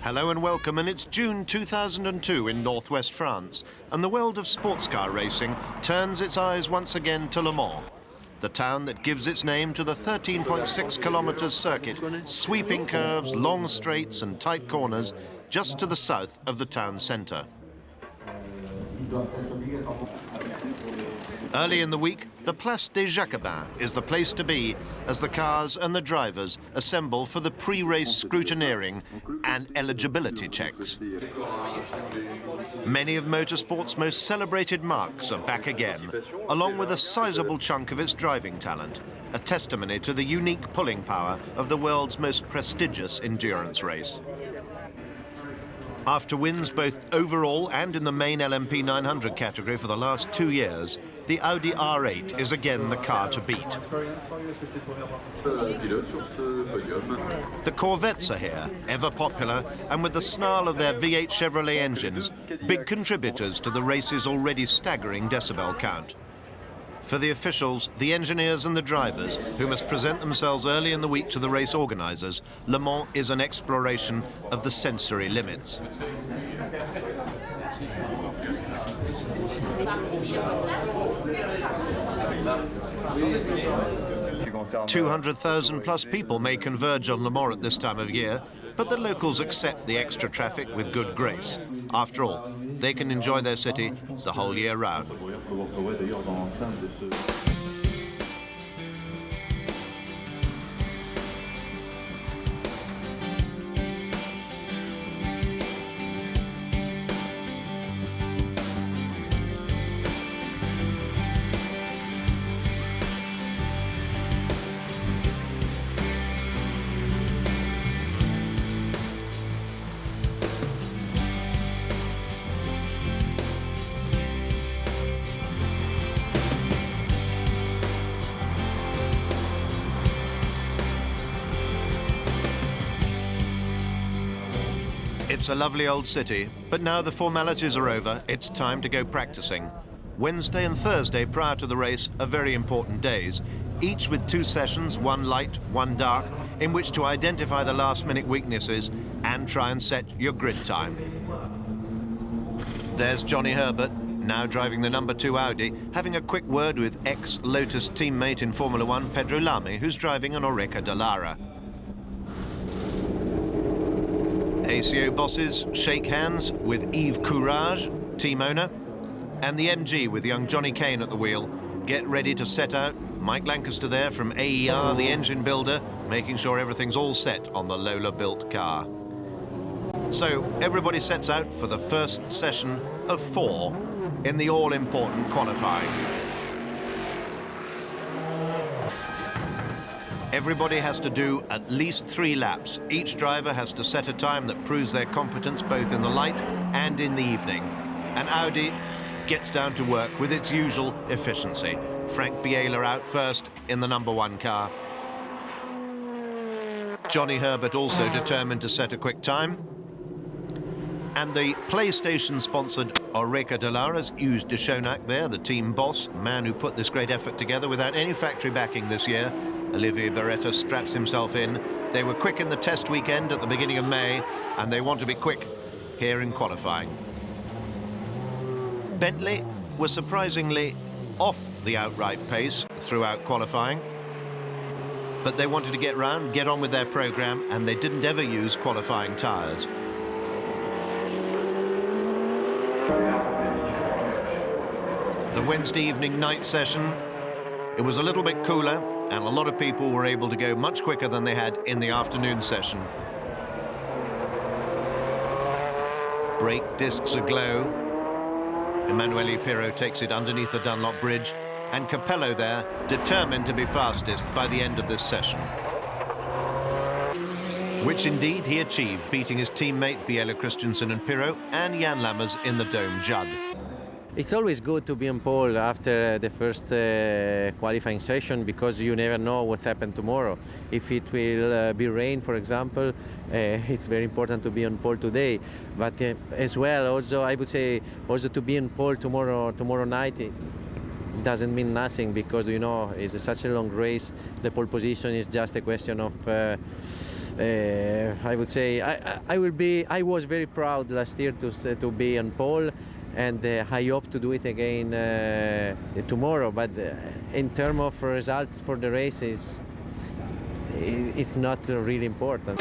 Hello and welcome, and it's June 2002 in northwest France, and the world of sports car racing turns its eyes once again to Le Mans, the town that gives its name to the 13.6 kilometers circuit, sweeping curves, long straights and tight corners just to the south of the town centre. Early in the week, the Place des Jacobins is the place to be as the cars and the drivers assemble for the pre-race scrutineering and eligibility checks. Many of motorsport's most celebrated marques are back again, along with a sizable chunk of its driving talent, a testimony to the unique pulling power of the world's most prestigious endurance race. After wins both overall and in the main LMP 900 category for the last 2 years, the Audi R8 is again the car to beat. The Corvettes are here, ever popular, and with the snarl of their V8 Chevrolet engines, big contributors to the race's already staggering decibel count. For the officials, the engineers and the drivers, who must present themselves early in the week to the race organisers, Le Mans is an exploration of the sensory limits. 200,000 plus people may converge on Le Mans at this time of year, but the locals accept the extra traffic with good grace. After all, they can enjoy their city the whole year round. It's a lovely old city, but now the formalities are over, it's time to go practicing. Wednesday and Thursday prior to the race are very important days, each with 2 sessions, one light, one dark, in which to identify the last-minute weaknesses and try and set your grid time. There's Johnny Herbert, now driving the number 2 Audi, having a quick word with ex-Lotus teammate in Formula 1, Pedro Lamy, who's driving an Oreca Dallara. ACO bosses shake hands with Yves Courage, team owner, and the MG with young Johnny Kane at the wheel. Get ready to set out. Mike Lancaster there from AER, the engine builder, making sure everything's all set on the Lola-built car. So everybody sets out for the first session of 4 in the all-important qualifying. Everybody has to do at least 3 laps. Each driver has to set a time that proves their competence both in the light and in the evening. And Audi gets down to work with its usual efficiency. Frank Biela out first in the number 1 car. Johnny Herbert also determined to set a quick time. And the PlayStation-sponsored Oreca Dallara's Yves de Schonack there, the team boss, man who put this great effort together without any factory backing this year. Olivier Beretta straps himself in. They were quick in the test weekend at the beginning of May, and they want to be quick here in qualifying. Bentley was surprisingly off the outright pace throughout qualifying, but they wanted to get round, get on with their program, and they didn't ever use qualifying tyres. The Wednesday evening night session, it was a little bit cooler, and a lot of people were able to go much quicker than they had in the afternoon session. Brake discs aglow. Emanuele Pirro takes it underneath the Dunlop Bridge, and Capello there, determined to be fastest by the end of this session. Which indeed he achieved, beating his teammate Biela Christensen and Pirro and Jan Lammers in the Dome Jug. It's always good to be on pole after the first qualifying session, because you never know what's happened tomorrow. If it will be rain, for example, it's very important to be on pole today. But as well, also I would say also to be on pole tomorrow night. It doesn't mean nothing, because you know it's such a long race. The pole position is just a question of I would say I was very proud last year to be on pole, and I hope to do it again tomorrow. But in terms of results for the race, it's not really important.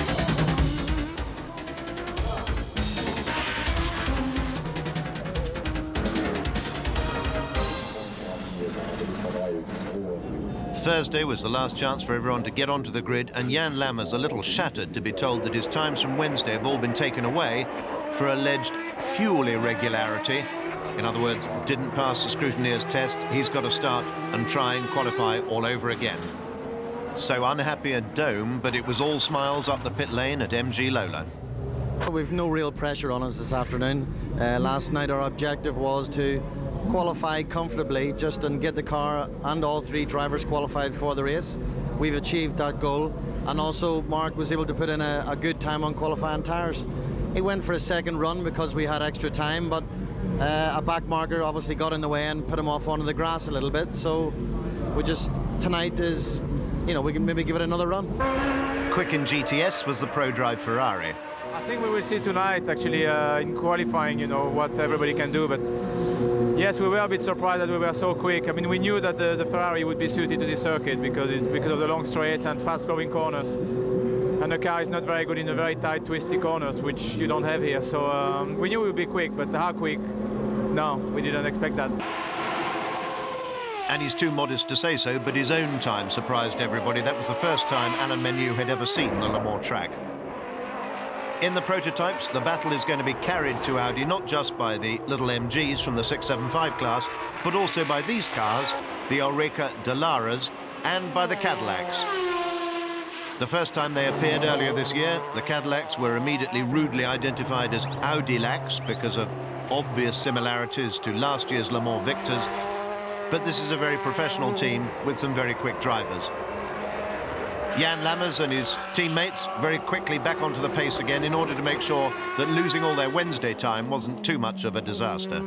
Thursday was the last chance for everyone to get onto the grid, and Jan Lammers a little shattered to be told that his times from Wednesday have all been taken away for alleged fuel irregularity. In other words, didn't pass the scrutineer's test. He's got to start and try and qualify all over again. So unhappy at Dome, but it was all smiles up the pit lane at MG Lola. We've no real pressure on us this afternoon. Last night our objective was to qualify comfortably and get the car and all three drivers qualified for the race. We've achieved that goal, and also Mark was able to put in a good time on qualifying tyres. He went for a second run because we had extra time, but a back marker obviously got in the way and put him off onto the grass a little bit. So tonight is, we can maybe give it another run. Quick in GTS was the ProDrive Ferrari. I think we will see tonight, actually, in qualifying, what everybody can do. But yes, we were a bit surprised that we were so quick. I mean, we knew that the Ferrari would be suited to this circuit because of the long straights and fast-flowing corners. And the car is not very good in the very tight, twisty corners, which you don't have here. So we knew we would be quick, but how quick? No, we didn't expect that. And he's too modest to say so, but his own time surprised everybody. That was the first time Alain Menu had ever seen the Le Mans track. In the prototypes, the battle is going to be carried to Audi not just by the little MGs from the 675 class, but also by these cars, the Oreca Dalaras, and by the Cadillacs. The first time they appeared earlier this year, the Cadillacs were immediately rudely identified as Audilacs because of obvious similarities to last year's Le Mans victors. But this is a very professional team with some very quick drivers. Jan Lammers and his teammates very quickly back onto the pace again in order to make sure that losing all their Wednesday time wasn't too much of a disaster.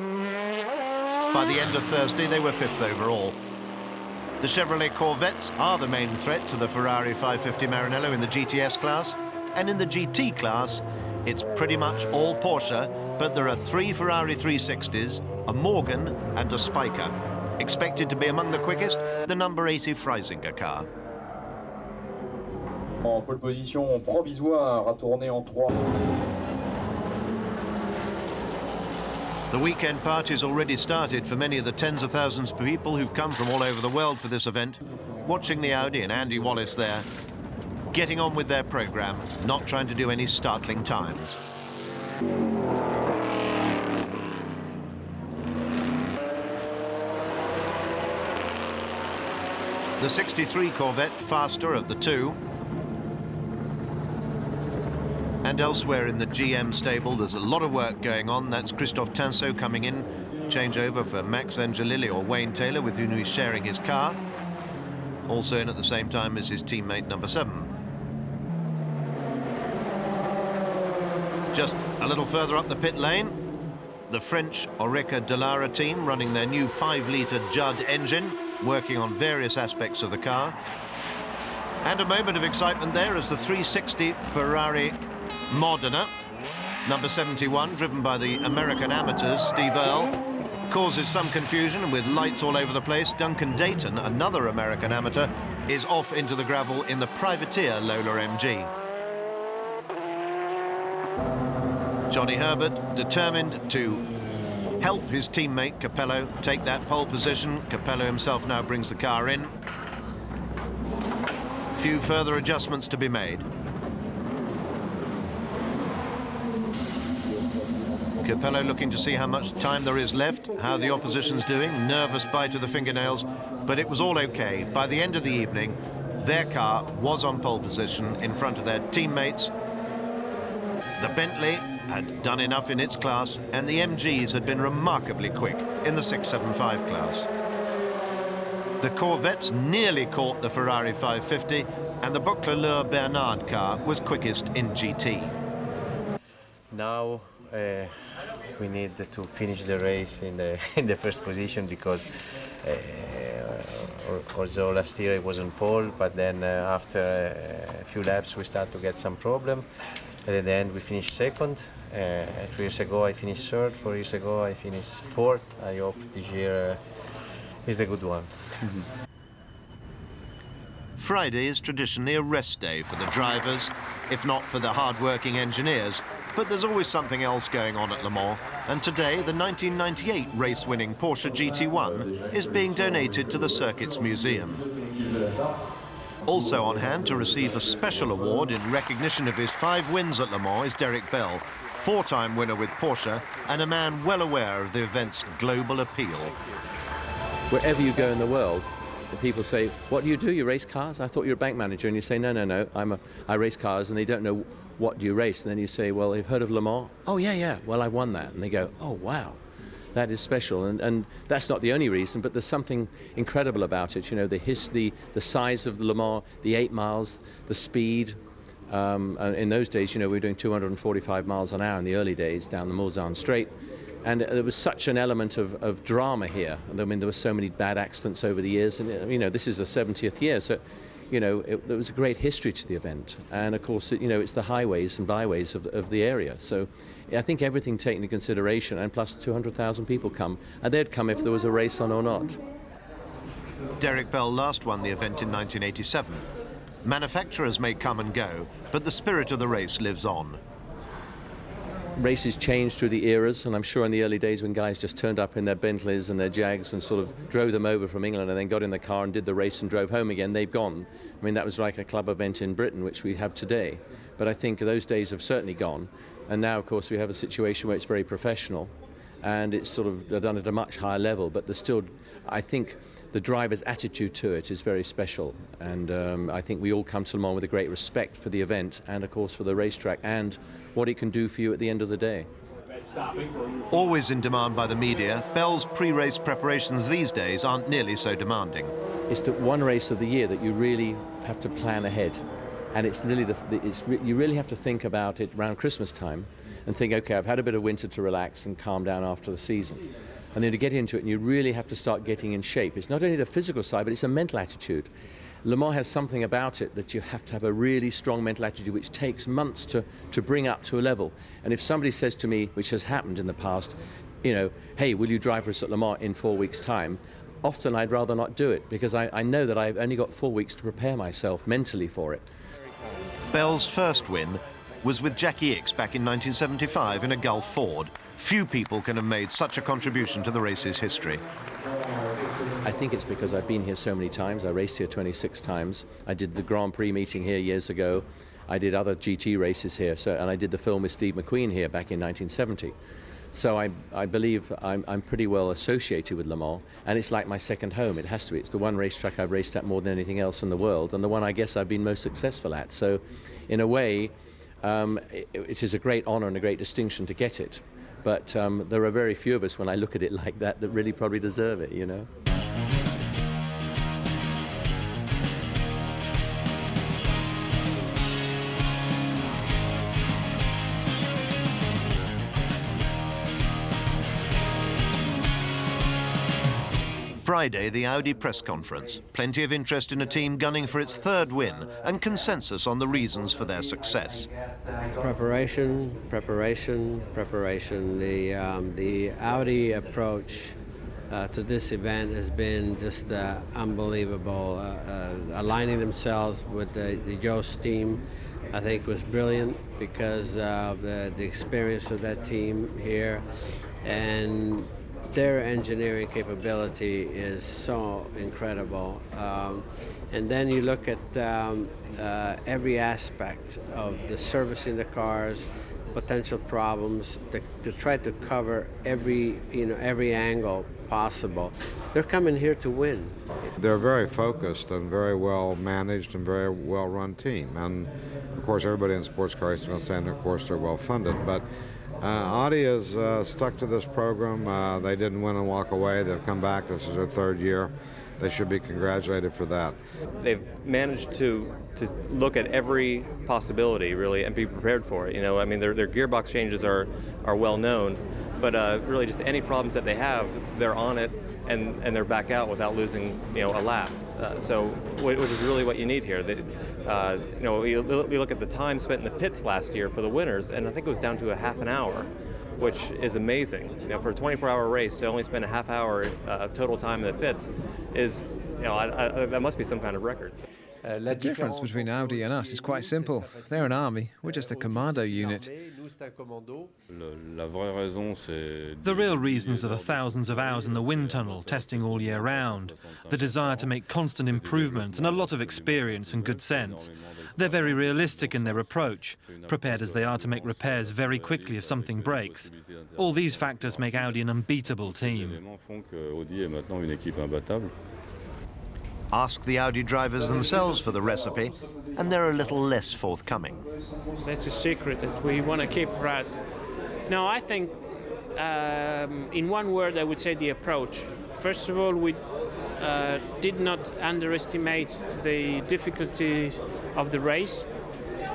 By the end of Thursday, they were 5th overall. The Chevrolet Corvettes are the main threat to the Ferrari 550 Maranello in the GTS class. And in the GT class, it's pretty much all Porsche, but there are 3 Ferrari 360s, a Morgan and a Spiker. Expected to be among the quickest, the number 80 Freisinger car. En pole position provisoire à tourner en 3. The weekend party's already started for many of the tens of thousands of people who've come from all over the world for this event, watching the Audi and Andy Wallace there, getting on with their program, not trying to do any startling times. The 63 Corvette, faster of the two. And elsewhere in the GM stable, there's a lot of work going on. That's Christophe Tinsault coming in, changeover for Max Angelilli or Wayne Taylor, with whom he's sharing his car. Also in at the same time as his teammate number 7. Just a little further up the pit lane, the French Oreca Dallara team running their new 5-litre Judd engine, working on various aspects of the car. And a moment of excitement there as the 360 Ferrari Modena, number 71, driven by the American amateurs, Steve Earle, causes some confusion, and with lights all over the place, Duncan Dayton, another American amateur, is off into the gravel in the privateer Lola MG. Johnny Herbert determined to help his teammate Capello take that pole position. Capello himself now brings the car in. Few further adjustments to be made. Capello looking to see how much time there is left, how the opposition's doing, nervous bite of the fingernails, but it was all okay. By the end of the evening, their car was on pole position in front of their teammates. The Bentley had done enough in its class, and the MGs had been remarkably quick in the 675 class. The Corvettes nearly caught the Ferrari 550, and the Bocleur Bernard car was quickest in GT. Now we need to finish the race in the first position, because although last year it was on pole, but then after a few laps we start to get some problem. And at the end we finished second. 3 years ago I finished third, 4 years ago I finished fourth. I hope this year is the good one. Friday is traditionally a rest day for the drivers, if not for the hard-working engineers. But there's always something else going on at Le Mans, and today the 1998 race-winning Porsche GT1 is being donated to the circuit's museum. Also on hand to receive a special award in recognition of his 5 wins at Le Mans is Derek Bell, 4-time winner with Porsche and a man well aware of the event's global appeal. Wherever you go in the world, people say, "What do? You race cars? I thought you were a bank manager." And you say, "No, I race cars," and they don't know what you race. And then you say, "Well, you've heard of Le Mans?" "Oh, yeah, well, I won that." And they go, "Oh, wow, that is special." And that's not the only reason, but there's something incredible about it. You know, the size of Le Mans, the 8 miles, the speed. And in those days, you know, we were doing 245 miles an hour in the early days down the Mulsanne Straight. And there was such an element of drama here. I mean, there were so many bad accidents over the years. And, you know, this is the 70th year. So, you know, there was a great history to the event. And, of course, you know, it's the highways and byways of the area. So I think everything taken into consideration, and plus 200,000 people come. And they'd come if there was a race on or not. Derek Bell last won the event in 1987. Manufacturers may come and go, but the spirit of the race lives on. Races change through the eras, and I'm sure in the early days when guys just turned up in their Bentleys and their Jags and sort of drove them over from England and then got in the car and did the race and drove home again, they've gone. I mean, that was like a club event in Britain, which we have today. But I think those days have certainly gone. And now, of course, we have a situation where it's very professional and it's sort of done at a much higher level. But there's still, I think, the driver's attitude to it is very special. And I think we all come to Le Mans with a great respect for the event and, of course, for the racetrack and what it can do for you at the end of the day. Always in demand by the media, Bell's pre-race preparations these days aren't nearly so demanding. It's the one race of the year that you really have to plan ahead. And it's really you really have to think about it around Christmas time and think, okay, I've had a bit of winter to relax and calm down after the season. And then to get into it, and you really have to start getting in shape. It's not only the physical side, but it's a mental attitude. Le Mans has something about it that you have to have a really strong mental attitude, which takes months to bring up to a level. And if somebody says to me, which has happened in the past, you know, hey, will you drive for us at Le Mans in 4 weeks' time? Often I'd rather not do it because I know that I've only got 4 weeks to prepare myself mentally for it. Bell's first win was with Jackie Ickx back in 1975 in a Gulf Ford. Few people can have made such a contribution to the race's history. I think it's because I've been here so many times. I raced here 26 times. I did the Grand Prix meeting here years ago. I did other GT races here, and I did the film with Steve McQueen here back in 1970. So I believe I'm pretty well associated with Le Mans, and it's like my second home. It has to be. It's the one racetrack I've raced at more than anything else in the world, and the one I guess I've been most successful at. So, in a way, it is a great honor and a great distinction to get it. But there are very few of us, when I look at it like that really probably deserve it, you know. Friday, the Audi press conference. Plenty of interest in a team gunning for its third win and consensus on the reasons for their success. Preparation. The Audi approach to this event has been just unbelievable. Aligning themselves with the Jost team, I think, was brilliant because of the experience of that team here. And their engineering capability is so incredible. And then you look at every aspect of the servicing the cars, potential problems, to try to cover every angle possible. They're coming here to win. They're very focused and very well managed and very well run team. And of course, everybody in sports car racing will say, and of course, they're well funded. But Audi has stuck to this program. They didn't win and walk away. They've come back. This is their third year. They should be congratulated for that. They've managed to look at every possibility, really, and be prepared for it. You know, I mean, their gearbox changes are well known, but really just any problems that they have, they're on it and they're back out without losing, a lap. Which is really what you need here. We look at the time spent in the pits last year for the winners, and I think it was down to a half an hour, which is amazing. For a 24-hour race to only spend a half hour total time in the pits is, that must be some kind of record. The difference between Audi and us is quite simple. They're an army, we're just a commando unit. The real reasons are the thousands of hours in the wind tunnel, testing all year round, the desire to make constant improvements and a lot of experience and good sense. They're very realistic in their approach, prepared as they are to make repairs very quickly if something breaks. All these factors make Audi an unbeatable team. Ask the Audi drivers themselves for the recipe, and they're a little less forthcoming. That's a secret that we want to keep for us. No, I think, in one word, I would say the approach. First of all, we did not underestimate the difficulties of the race,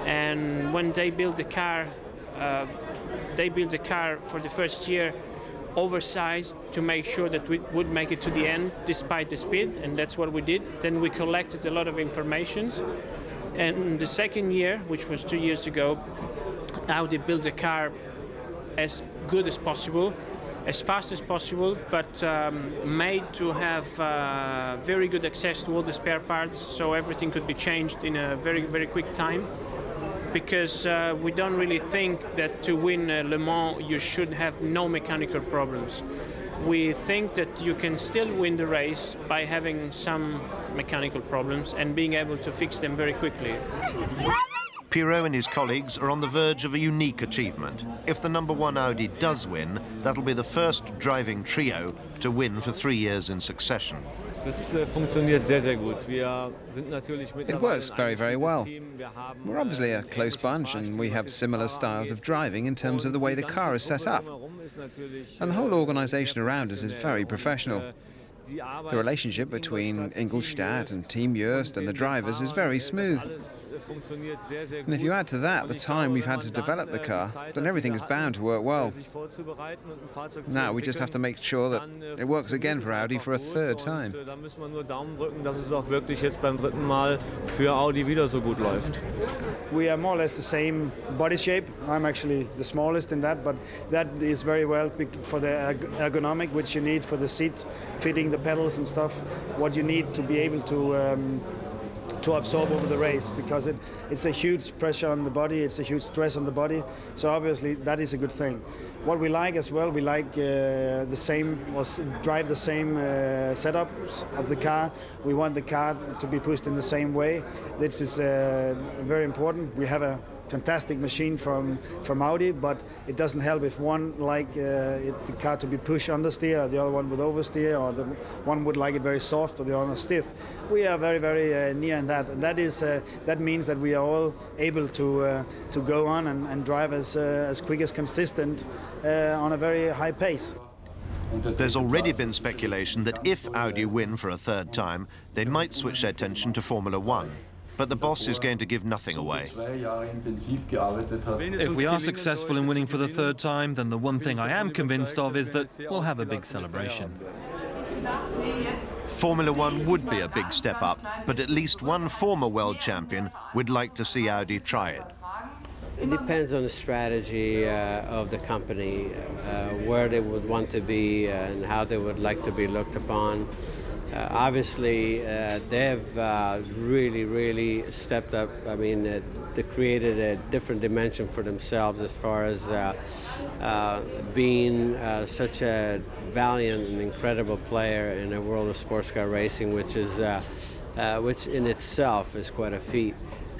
and when they built the car, for the first year oversized to make sure that we would make it to the end despite the speed, and that's what we did. Then we collected a lot of information, and the second year, which was 2 years ago, Audi built the car as good as possible, as fast as possible, but made to have very good access to all the spare parts, so everything could be changed in a very, very quick time. Because we don't really think that to win Le Mans you should have no mechanical problems. We think that you can still win the race by having some mechanical problems and being able to fix them very quickly. Pirot and his colleagues are on the verge of a unique achievement. If the #1 Audi does win, that'll be the first driving trio to win for 3 years in succession. It works very, very well. We're obviously a close bunch and we have similar styles of driving in terms of the way the car is set up. And the whole organisation around us is very professional. The relationship between Ingolstadt and Team Joest and the drivers is very smooth. And if you add to that the time we've had to develop the car, then everything is bound to work well. Now we just have to make sure that it works again for Audi for a third time. We are more or less the same body shape. I'm actually the smallest in that, but that is very well for the ergonomic, which you need for the seat, fitting the pedals and stuff, what you need to be able to absorb over the race, because it's a huge pressure on the body, it's a huge stress on the body, so obviously that is a good thing. What we like as well, we like drive the same setups of the car. We want the car to be pushed in the same way. This is very important. We have a fantastic machine from Audi, but it doesn't help if one the car to be pushed understeer, the other one would oversteer, or the one would like it very soft, or the other stiff. We are very, very near in that, and that means that we are all able to go on and drive as quick as consistent on a very high pace. There's already been speculation that if Audi win for a third time, they might switch their attention to Formula One. But the boss is going to give nothing away. If we are successful in winning for the third time, then the one thing I am convinced of is that we'll have a big celebration. Formula One would be a big step up, but at least one former world champion would like to see Audi try it. It depends on the strategy of the company, where they would want to be and how they would like to be looked upon. Obviously, they've really, really stepped up. I mean, they created a different dimension for themselves as far as being such a valiant and incredible player in the world of sports car racing, which in itself is quite a feat.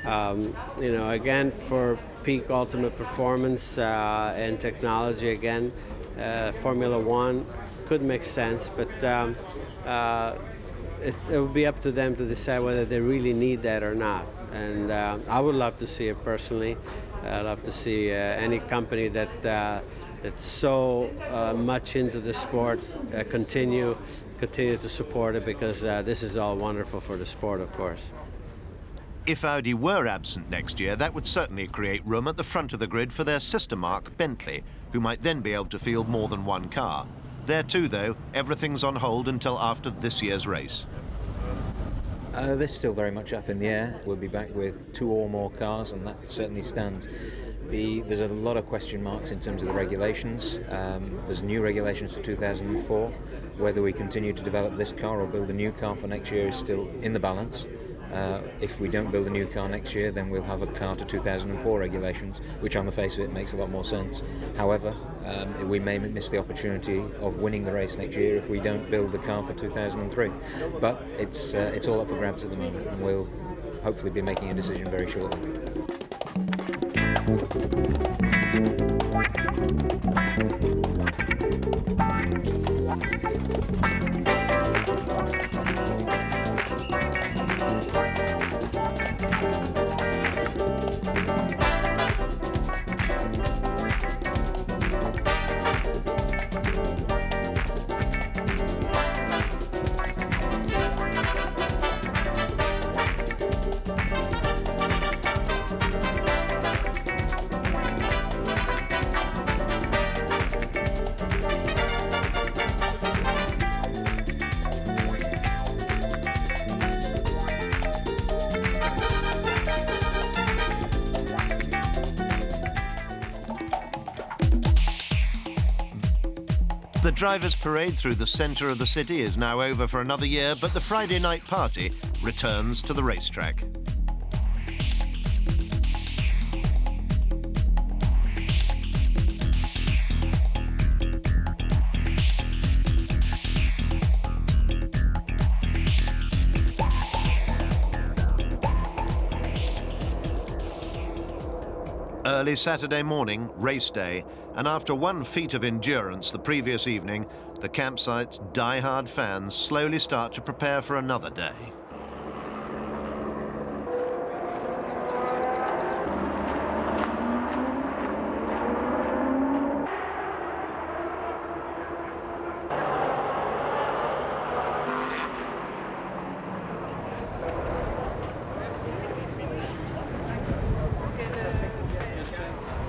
Again, for peak ultimate performance and technology, again, Formula One could make sense, but it would be up to them to decide whether they really need that or not. And I would love to see it personally. I'd love to see any company that's so much into the sport continue to support it, because this is all wonderful for the sport, of course. If Audi were absent next year, that would certainly create room at the front of the grid for their sister marque, Bentley, who might then be able to field more than one car. There too, though, everything's on hold until after this year's race. This is still very much up in the air. We'll be back with 2 or more cars, and that certainly stands. There's a lot of question marks in terms of the regulations. There's new regulations for 2004. Whether we continue to develop this car or build a new car for next year is still in the balance. If we don't build a new car next year, then we'll have a car to 2004 regulations, which on the face of it makes a lot more sense. However, we may miss the opportunity of winning the race next year if we don't build the car for 2003. But it's all up for grabs at the moment, and we'll hopefully be making a decision very shortly. The drivers' parade through the centre of the city is now over for another year, but the Friday night party returns to the racetrack. Early Saturday morning, race day, and after one feat of endurance the previous evening, the campsite's die-hard fans slowly start to prepare for another day.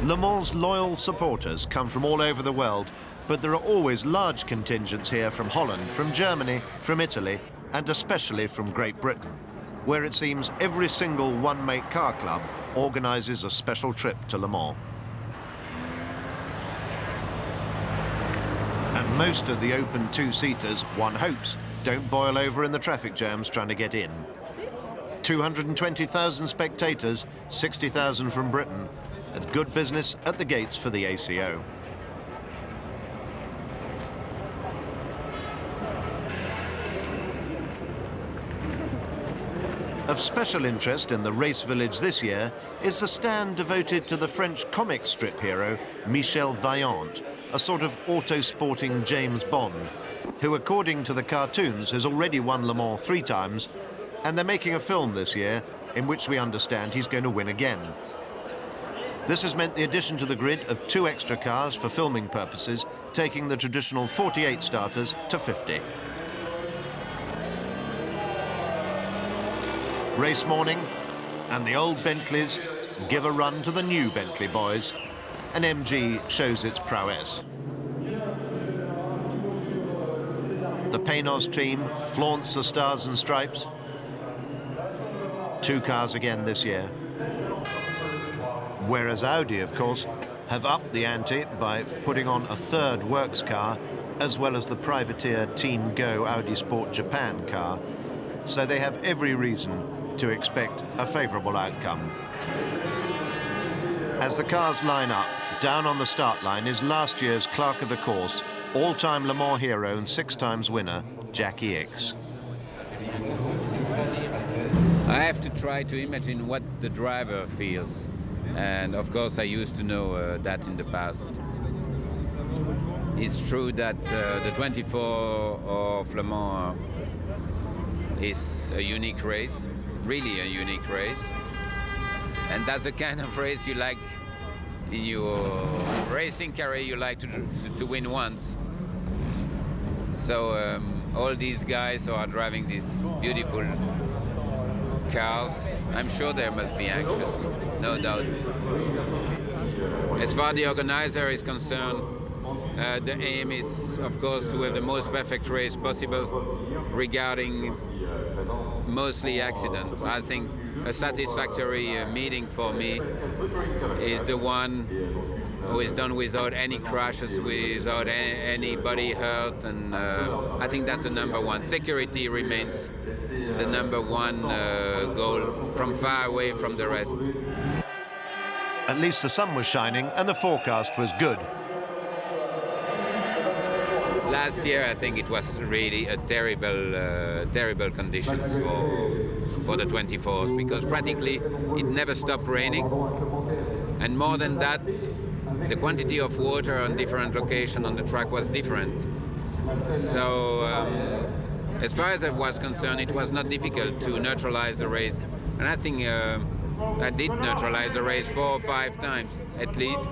Le Mans' loyal supporters come from all over the world, but there are always large contingents here from Holland, from Germany, from Italy, and especially from Great Britain, where it seems every single one-make car club organises a special trip to Le Mans. And most of the open two-seaters, one hopes, don't boil over in the traffic jams trying to get in. 220,000 spectators, 60,000 from Britain, at good business at the gates for the ACO. Of special interest in the race village this year is the stand devoted to the French comic strip hero Michel Vaillant, a sort of auto-sporting James Bond, who according to the cartoons has already won Le Mans 3 times, and they're making a film this year in which we understand he's going to win again. This has meant the addition to the grid of 2 extra cars for filming purposes, taking the traditional 48 starters to 50. Race morning, and the old Bentleys give a run to the new Bentley boys, and MG shows its prowess. The Paynos team flaunts the stars and stripes. 2 cars again this year. Whereas Audi, of course, have upped the ante by putting on a 3rd works car, as well as the privateer Team Go Audi Sport Japan car. So they have every reason to expect a favourable outcome. As the cars line up, down on the start line is last year's clerk of the course, all-time Le Mans hero and 6 times winner, Jackie Ickx. I have to try to imagine what the driver feels. And of course, I used to know that in the past. It's true that the 24 of Le Mans is a unique race, really a unique race. And that's the kind of race you like in your racing career, you like to win once. So all these guys who are driving these beautiful cars, I'm sure they must be anxious, no doubt. As far as the organizer is concerned, The aim is, of course, to have the most perfect race possible regarding mostly accident. I think a satisfactory meeting for me is the one who is done without any crashes, without anybody hurt, and I think that's the number one. Security remains the number one goal, from far away from the rest. At least the sun was shining and the forecast was good. Last year, I think it was really a terrible conditions for the 24s, because practically it never stopped raining, and more than that, the quantity of water on different locations on the track was different. So, as far as I was concerned, it was not difficult to neutralize the race, and I think I did neutralize the race 4 or 5 times at least.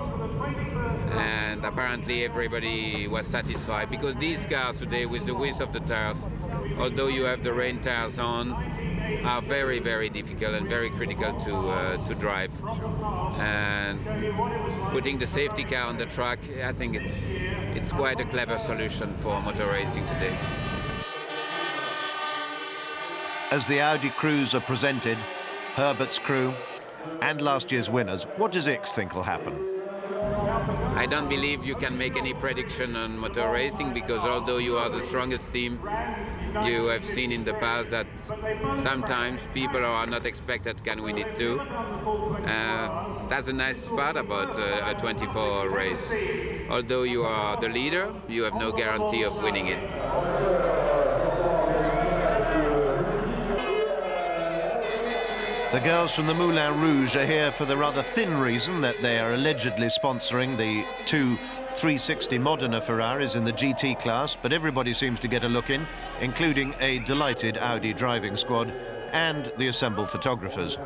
And apparently everybody was satisfied, because these cars today, with the width of the tires, although you have the rain tires on, are very, very difficult and very critical to drive. And putting the safety car on the track, I think it's quite a clever solution for motor racing today. As the Audi crews are presented, Herbert's crew and last year's winners, what does X think will happen? I don't believe you can make any prediction on motor racing, because although you are the strongest team, you have seen in the past that sometimes people who are not expected can win it too. That's a nice part about a 24 race. Although you are the leader, you have no guarantee of winning it. The girls from the Moulin Rouge are here for the rather thin reason that they are allegedly sponsoring the 2 360 Modena Ferraris in the GT class, but everybody seems to get a look in, including a delighted Audi driving squad and the assembled photographers.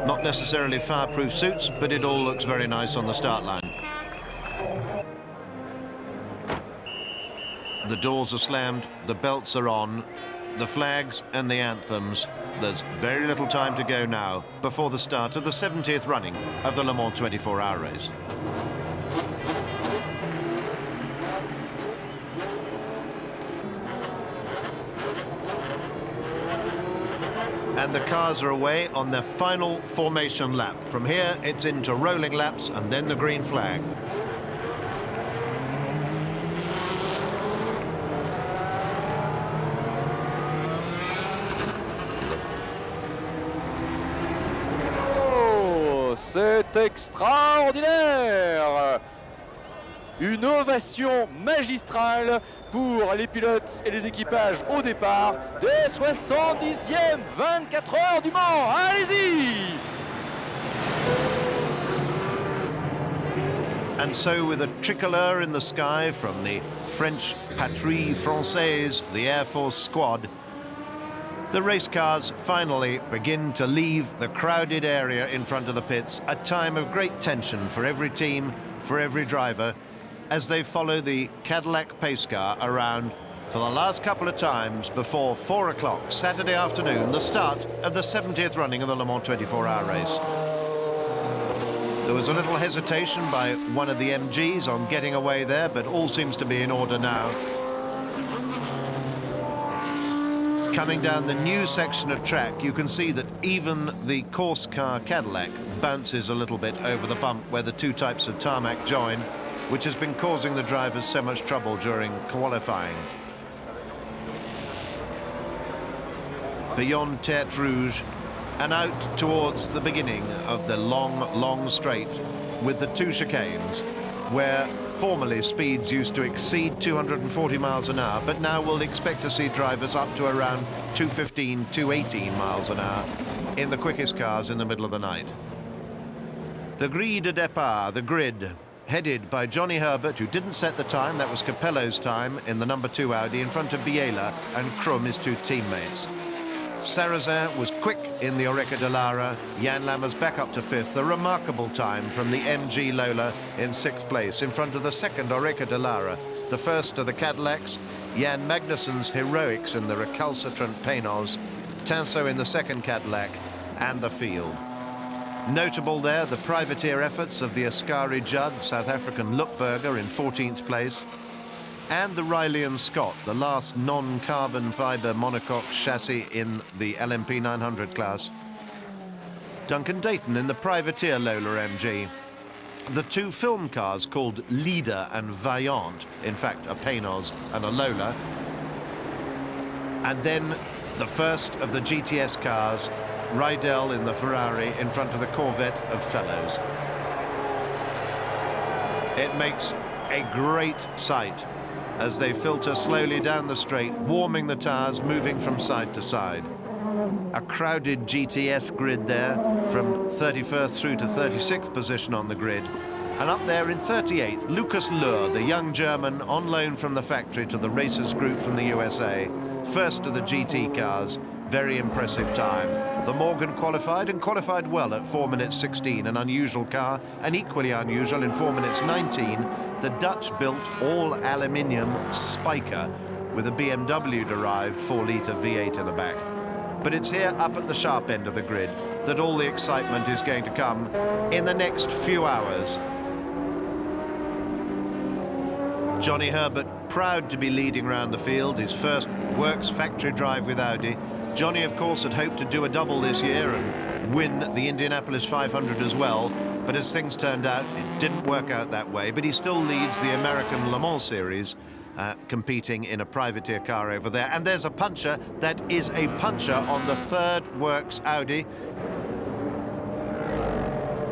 Not necessarily fireproof suits, but it all looks very nice on the start line. The doors are slammed, the belts are on, the flags and the anthems. There's very little time to go now before the start of the 70th running of the Le Mans 24-hour race. And the cars are away on their final formation lap. From here, it's into rolling laps and then the green flag. C'est extraordinaire! Une ovation magistrale pour les pilotes et les équipages au départ des 70e 24 heures du Mans. Allez-y! And so, with a tricolor in the sky from the French Patrie Française, the Air Force squad, the race cars finally begin to leave the crowded area in front of the pits, a time of great tension for every team, for every driver, as they follow the Cadillac pace car around for the last couple of times before 4 o'clock Saturday afternoon, the start of the 70th running of the Le Mans 24-hour race. There was a little hesitation by one of the MGs on getting away there, but all seems to be in order now. Coming down the new section of track, you can see that even the course car Cadillac bounces a little bit over the bump where the two types of tarmac join, which has been causing the drivers so much trouble during qualifying. Beyond Tertre Rouge and out towards the beginning of the long straight with the two chicanes, where formerly speeds used to exceed 240 miles an hour, but now we'll expect to see drivers up to around 215, 218 miles an hour in the quickest cars in the middle of the night. The grille de départ, the grid, headed by Johnny Herbert, who didn't set the time. That was Capello's time in the number 2 Audi in front of Biela and Krum, his two teammates. Sarrazin was quick in the Oreca de Lara. Jan Lammers back up to 5th. A remarkable time from the MG Lola in 6th place in front of the second Oreca de Lara, the first of the Cadillacs, Jan Magnussen's heroics in the recalcitrant Paynos, Tinso in the second Cadillac, and the field. Notable there, the privateer efforts of the Ascari Judd, South African Lookberger in 14th place, and the Riley and Scott, the last non-carbon fibre monocoque chassis in the LMP 900 class. Duncan Dayton in the privateer Lola MG. The two film cars called Leader and Vaillant, in fact a Paynos and a Lola. And then the first of the GTS cars, Rydell in the Ferrari in front of the Corvette of Fellows. It makes a great sight as they filter slowly down the straight, warming the tyres, moving from side to side. A crowded GTS grid there from 31st through to 36th position on the grid. And up there in 38th, Lucas Luhr, the young German on loan from the factory to the Racers Group from the USA. First of the GT cars, very impressive time. The Morgan qualified and qualified well at 4 minutes 16, an unusual car, and equally unusual in 4 minutes 19, the Dutch-built all-aluminium Spiker with a BMW-derived 4-litre V8 in the back. But it's here up at the sharp end of the grid that all the excitement is going to come in the next few hours. Johnny Herbert, proud to be leading around the field, his first works factory drive with Audi. Johnny, of course, had hoped to do a double this year and win the Indianapolis 500 as well, but as things turned out, it didn't work out that way. But he still leads the American Le Mans Series, competing in a privateer car over there. And there's a puncher that is a puncher on the third works Audi.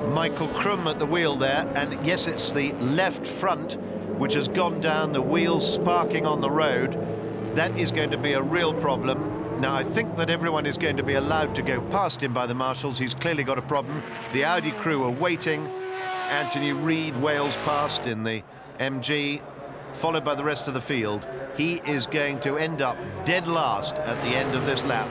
Michael Krum at the wheel there, and yes, it's the left front which has gone down, the wheels sparking on the road. That is going to be a real problem. Now, I think that everyone is going to be allowed to go past him by the marshals. He's clearly got a problem. The Audi crew are waiting. Anthony Reid wails past in the MG, followed by the rest of the field. He is going to end up dead last at the end of this lap.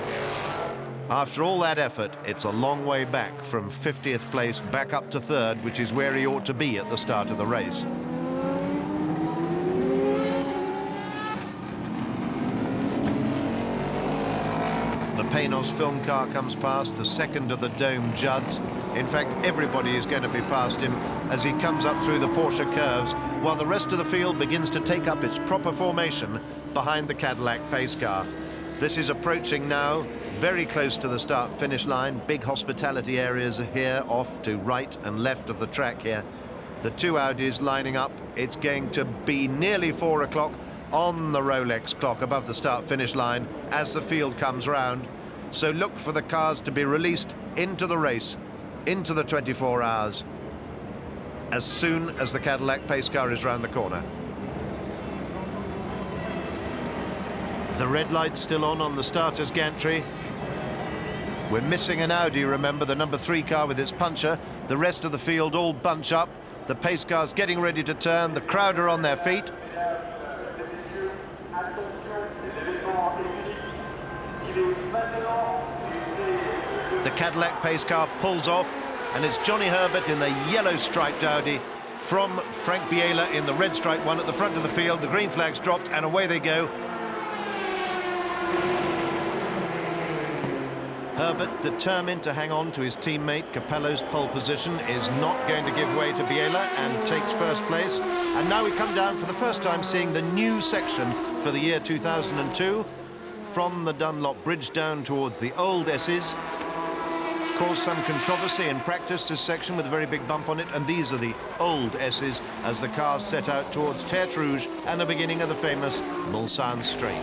After all that effort, it's a long way back from 50th place back up to third, which is where he ought to be at the start of the race. The Paynos film car comes past, the second of the Dome Judds. In fact, everybody is going to be past him as he comes up through the Porsche curves, while the rest of the field begins to take up its proper formation behind the Cadillac pace car. This is approaching now, very close to the start-finish line. Big hospitality areas are here, off to right and left of the track here. The two Audis lining up. It's going to be nearly 4 o'clock on the Rolex clock above the start-finish line as the field comes round. So look for the cars to be released into the race, into the 24 hours, as soon as the Cadillac pace car is round the corner. The red light's still on the starter's gantry. We're missing an Audi, remember, the number 3 car with its puncher. The rest of the field all bunch up. The pace car's getting ready to turn. The crowd are on their feet. The Cadillac pace car pulls off, and it's Johnny Herbert in the yellow striped Audi from Frank Biela in the red striped one at the front of the field. The green flag's dropped, and away they go. Herbert, determined to hang on to his teammate Capello's pole position, is not going to give way to Biela and takes first place. And now we come down for the first time seeing the new section for the year 2002 from the Dunlop Bridge down towards the old S's. Caused some controversy in practice, this section with a very big bump on it, and these are the old S's as the cars set out towards Tertre Rouge and the beginning of the famous Mulsanne Straight.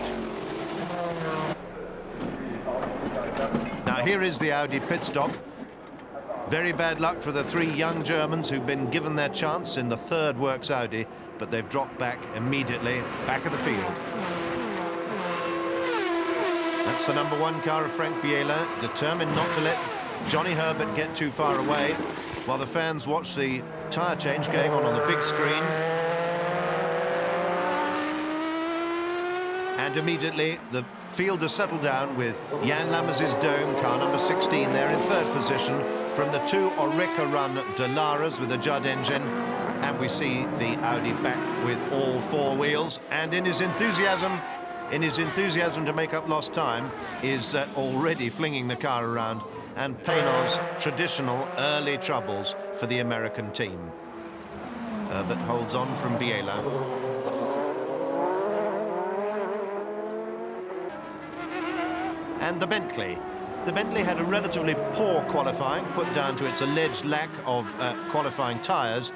Now here is the Audi pit stop. Very bad luck for the 3 young Germans who've been given their chance in the third works Audi, but they've dropped back immediately, back of the field. That's the number 1 car of Frank Biela, determined not to let Johnny Herbert get too far away, while the fans watch the tyre change going on the big screen. And immediately the field has settled down with Jan Lammers' Dome, car number 16 there in third position, from the 2 Oreca-run Dalaras with a Judd engine. And we see the Audi back with all 4 wheels, and in his enthusiasm to make up lost time, is already flinging the car around. and Paynor's traditional early troubles for the American team. Herbert holds on from Biela. And the Bentley. The Bentley had a relatively poor qualifying, put down to its alleged lack of qualifying tyres,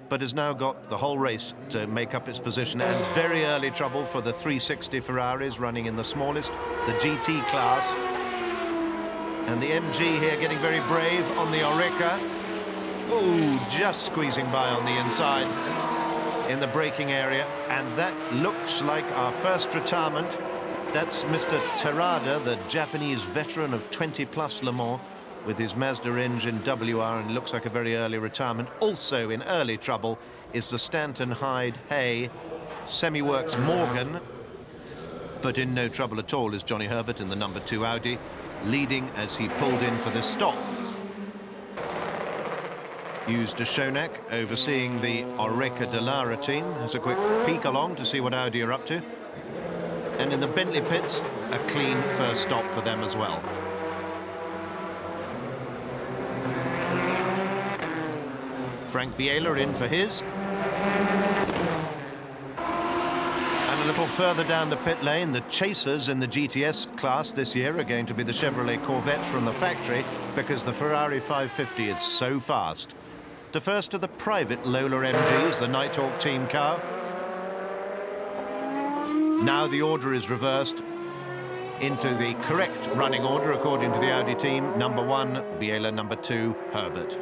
but has now got the whole race to make up its position, and very early trouble for the 360 Ferraris running in the smallest, the GT class. And the MG here getting very brave on the Oreca. Oh, just squeezing by on the inside in the braking area, and that looks like our first retirement. That's Mr. Terada, the Japanese veteran of 20+ Le Mans, with his Mazda engine WR, and looks like a very early retirement. Also in early trouble is the Stanton Hyde Hay Semi-Works Morgan, but in no trouble at all is Johnny Herbert in the number 2 Audi, leading as he pulled in for this stop. Hughes de Schoenack, overseeing the Oreca Dallara team, has a quick peek along to see what Audi are up to. And in the Bentley pits, a clean first stop for them as well. Frank Biela in for his. And a little further down the pit lane, the chasers in the GTS class this year are going to be the Chevrolet Corvette from the factory, because the Ferrari 550 is so fast. The first of the private Lola MGs, the Nighthawk team car. Now the order is reversed into the correct running order according to the Audi team. Number 1, Biela, number 2, Herbert.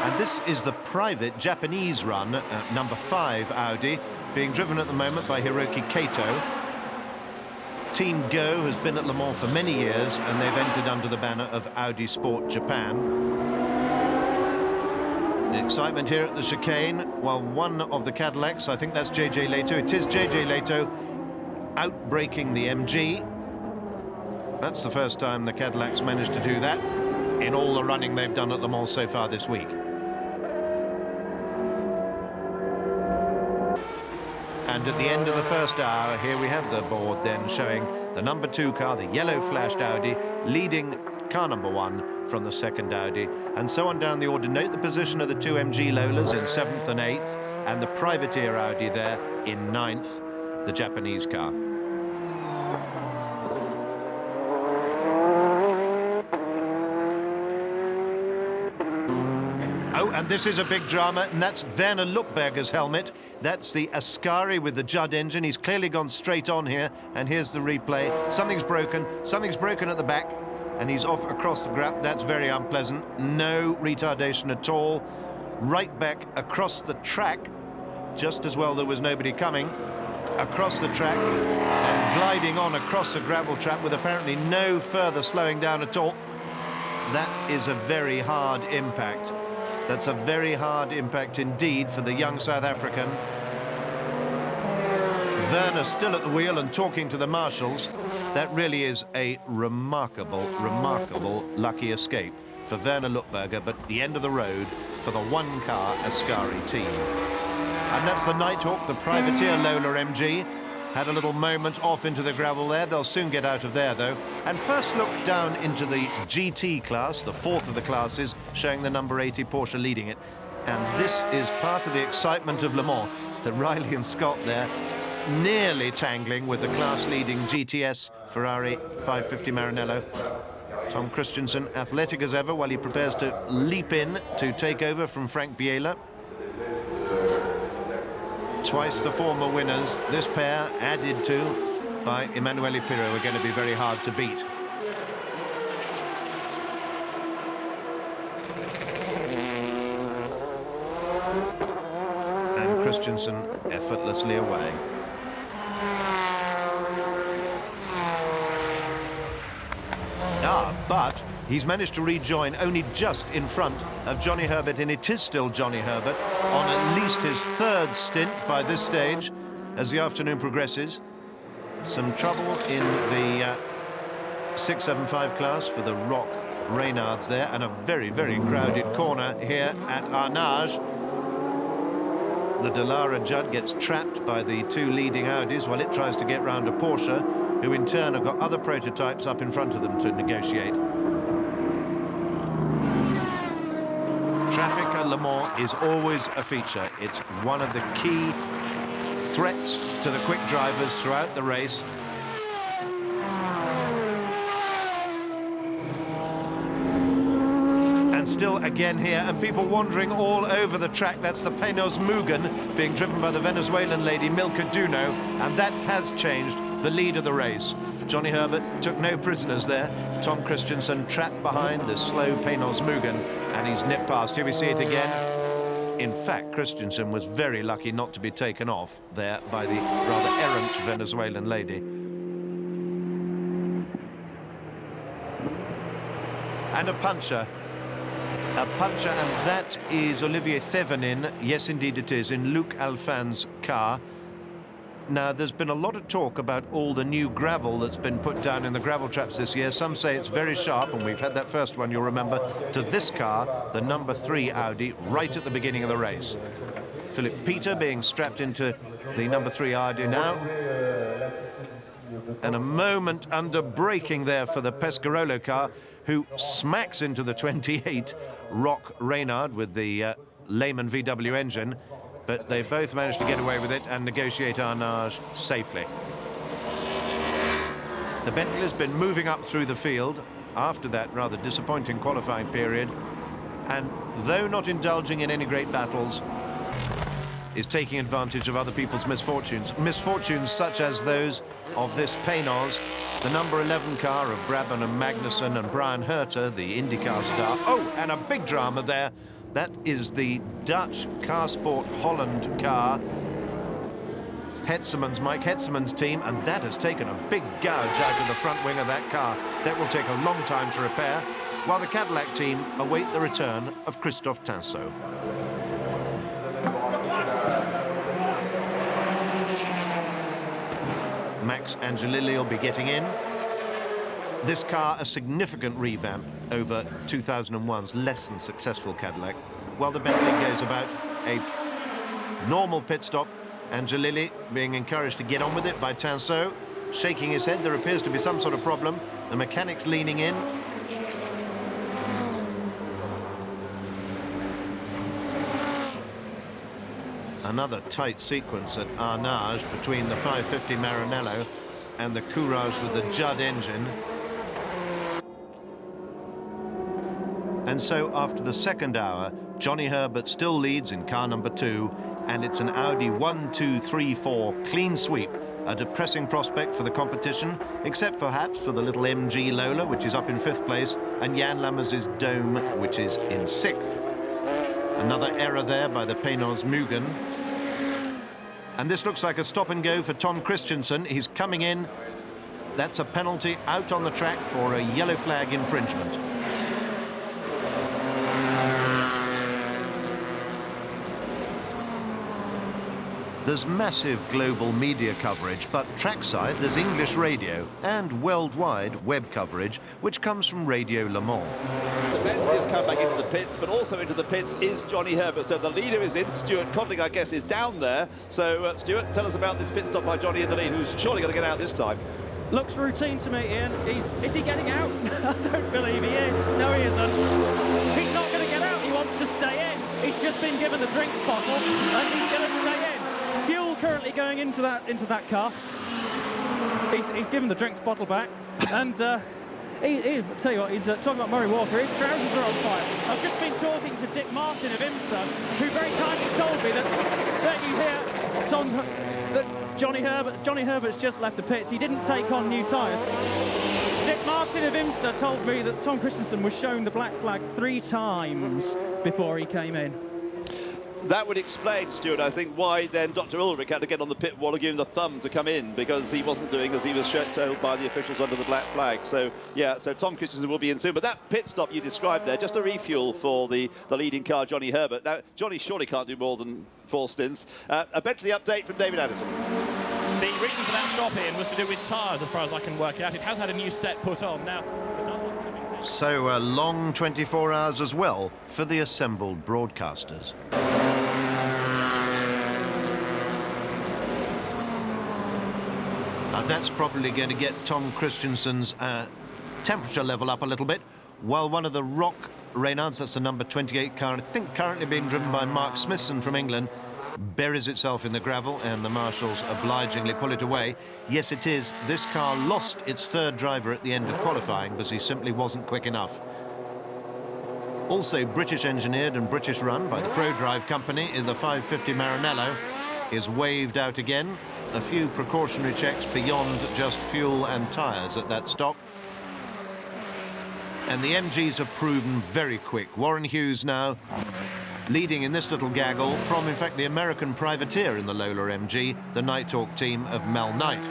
And this is the private Japanese run, number 5 Audi, being driven at the moment by Hiroki Kato. Team Go has been at Le Mans for many years, and they've entered under the banner of Audi Sport Japan. Excitement here at the chicane, while one of the Cadillacs, I think that's JJ Lehto, it is JJ Lehto, outbraking the MG. That's the first time the Cadillacs managed to do that in all the running they've done at Le Mans so far this week. And at the end of the first hour, here we have the board then showing the number 2 car, the yellow flashed Audi, leading car number 1 from the second Audi, and so on down the order. Note the position of the 2 MG Lolas in 7th and 8th, and the privateer Audi there in 9th, the Japanese car. Oh, and this is a big drama, and that's Werner Luckberger's helmet. That's the Ascari with the Judd engine. He's clearly gone straight on here, and here's the replay. Something's broken at the back, and he's off across the grap. That's very unpleasant. No retardation at all. Right back across the track. Just as well there was nobody coming. Across the track and gliding on across the gravel trap with apparently no further slowing down at all. That is a very hard impact. That's a very hard impact indeed for the young South African. Werner still at the wheel and talking to the marshals. That really is a remarkable, remarkable lucky escape for Werner Luckberger, but the end of the road for the 1-car Ascari team. And that's the Nighthawk, the privateer Lola MG. Had a little moment off into the gravel there. They'll soon get out of there, though. And first look down into the GT class, the 4th of the classes, showing the number 80 Porsche leading it. And this is part of the excitement of Le Mans, that Riley and Scott there nearly tangling with the class-leading GTS Ferrari 550 Maranello. Tom Christensen, athletic as ever, while he prepares to leap in to take over from Frank Biela. Twice the former winners, this pair added to by Emanuele Pirro are going to be very hard to beat. And Christensen effortlessly away. But he's managed to rejoin only just in front of Johnny Herbert, and it is still Johnny Herbert on at least his 3rd stint by this stage as the afternoon progresses. Some trouble in the 675 class for the Rock Reynards there, and a very, very crowded corner here at Arnage. The Dallara Judd gets trapped by the 2 leading Audis while it tries to get round a Porsche, who in turn have got other prototypes up in front of them to negotiate. Traffic at Le Mans is always a feature. It's one of the key threats to the quick drivers throughout the race. And still again here, and people wandering all over the track. That's the Peños Mugen being driven by the Venezuelan lady Milka Duno, and that has changed the lead of the race. Johnny Herbert took no prisoners there. Tom Christensen trapped behind the slow Peños Mugen, and he's nipped past. Here we see it again. In fact, Christensen was very lucky not to be taken off there by the rather errant Venezuelan lady. And a puncher, and that is Olivier Thevenin. Yes, indeed it is, in Luc Alphin's car. Now, there's been a lot of talk about all the new gravel that's been put down in the gravel traps this year. Some say it's very sharp, and we've had that first one, you'll remember, to this car, the number 3 Audi, right at the beginning of the race. Philip Peter being strapped into the number 3 Audi now. And a moment under braking there for the Pescarolo car, who smacks into the 28 Roch Reynard with the Lehman VW engine. But they both managed to get away with it and negotiate Arnage safely. The Bentley has been moving up through the field after that rather disappointing qualifying period, and though not indulging in any great battles, is taking advantage of other people's misfortunes. Misfortunes such as those of this Peños, the number 11 car of Brabham and Magnussen and Brian Herter, the IndyCar star. Oh, and a big drama there. That is the Dutch Car Sport Holland car, Mike Hetzeman's team, and that has taken a big gouge out of the front wing of that car. That will take a long time to repair, while the Cadillac team await the return of Christophe Tinsault. Max Angelilli will be getting in. This car, a significant revamp over 2001's less than successful Cadillac. While the Bentley goes about a normal pit stop, Angelilli being encouraged to get on with it by Tinsault, shaking his head. There appears to be some sort of problem. The mechanics leaning in. Another tight sequence at Arnage between the 550 Maranello and the Courage with the Judd engine. And so after the second hour, Johnny Herbert still leads in car number 2, and it's an Audi 1-2-3-4 clean sweep, a depressing prospect for the competition, except perhaps for the little MG Lola, which is up in 5th place, and Jan Lammers' Dome, which is in 6th. Another error there by the Peños Mugen. And this looks like a stop and go for Tom Christensen. He's coming in. That's a penalty out on the track for a yellow flag infringement. There's massive global media coverage, but trackside there's English radio and worldwide web coverage, which comes from Radio Le Mans. The Bentley has come back into the pits, but also into the pits is Johnny Herbert. So the leader is in. Stuart Codling, I guess, is down there. So, Stuart, tell us about this pit stop by Johnny in the lead, who's surely going to get out this time. Looks routine to me, Ian. Is he getting out? I don't believe he is. No, he isn't. He's not going to get out. He wants to stay in. He's just been given the drinks bottle, and he's going to stay in. Fuel currently going into that car. He's given the drinks bottle back, and I'll tell you what, he's talking about Murray Walker. His trousers are on fire. I've just been talking to Dick Martin of IMSA, who very kindly told me that Johnny Herbert's just left the pits. He didn't take on new tyres. Dick Martin of IMSA told me that Tom Christensen was shown the black flag 3 times before he came in. That would explain, Stuart, I think, why then Dr. Ulrich had to get on the pit wall and give him the thumb to come in, because he wasn't doing as he was told by the officials under the black flag. So, yeah, so Tom Christensen will be in soon. But that pit stop you described there, just a refuel for the leading car, Johnny Herbert. Now, Johnny surely can't do more than 4 stints. A Bentley update from David Anderson. The reason for that stop in was to do with tyres, as far as I can work out. It has had a new set put on. Now, so a long 24 hours as well for the assembled broadcasters. Now That's probably going to get Tom Christensen's temperature level up a little bit, while one of the Rock Reynards, that's the number 28 car, I think currently being driven by Mark Smithson from England, buries itself in the gravel, and the marshals obligingly pull it away. Yes, it is. This car lost its third driver at the end of qualifying because he simply wasn't quick enough. Also British engineered and British run by the ProDrive company in the 550 Maranello is waved out again. A few precautionary checks beyond just fuel and tyres at that stop. And the MGs have proven very quick. Warren Hughes now leading in this little gaggle from, in fact, the American privateer in the Lola MG, the Nighthawk team of Mel Knight.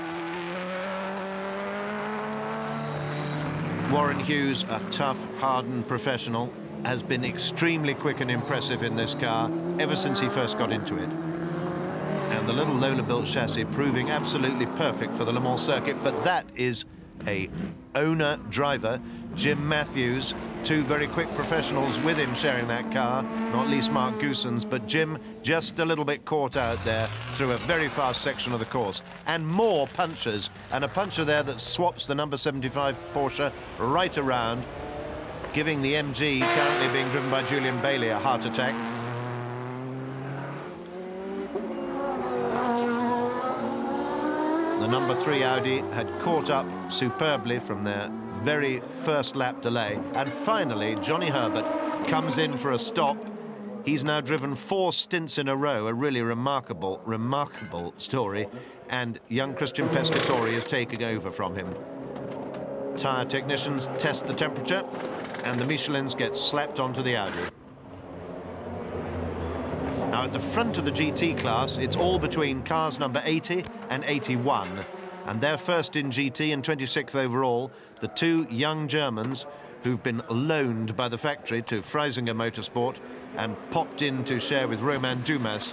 Warren Hughes, a tough, hardened professional, has been extremely quick and impressive in this car ever since he first got into it. And the little Lola-built chassis proving absolutely perfect for the Le Mans circuit, but that is a owner-driver, Jim Matthews, two very quick professionals with him sharing that car, not least Mark Goossens, but Jim just a little bit caught out there through a very fast section of the course. And more punchers, and a puncher there that swaps the number 75 Porsche right around, giving the MG, currently being driven by Julian Bailey, a heart attack. The number 3 Audi had caught up superbly from their very first lap delay, and finally Johnny Herbert comes in for a stop. He's now driven 4 stints in a row, a really remarkable story, and young Christian Pescatore is taking over from him. Tyre technicians test the temperature, and the Michelins get slapped onto the Audi. Now at the front of the GT class, it's all between cars number 80 and 81. And they're first in GT and 26th overall, the two young Germans who've been loaned by the factory to Freisinger Motorsport and popped in to share with Romain Dumas.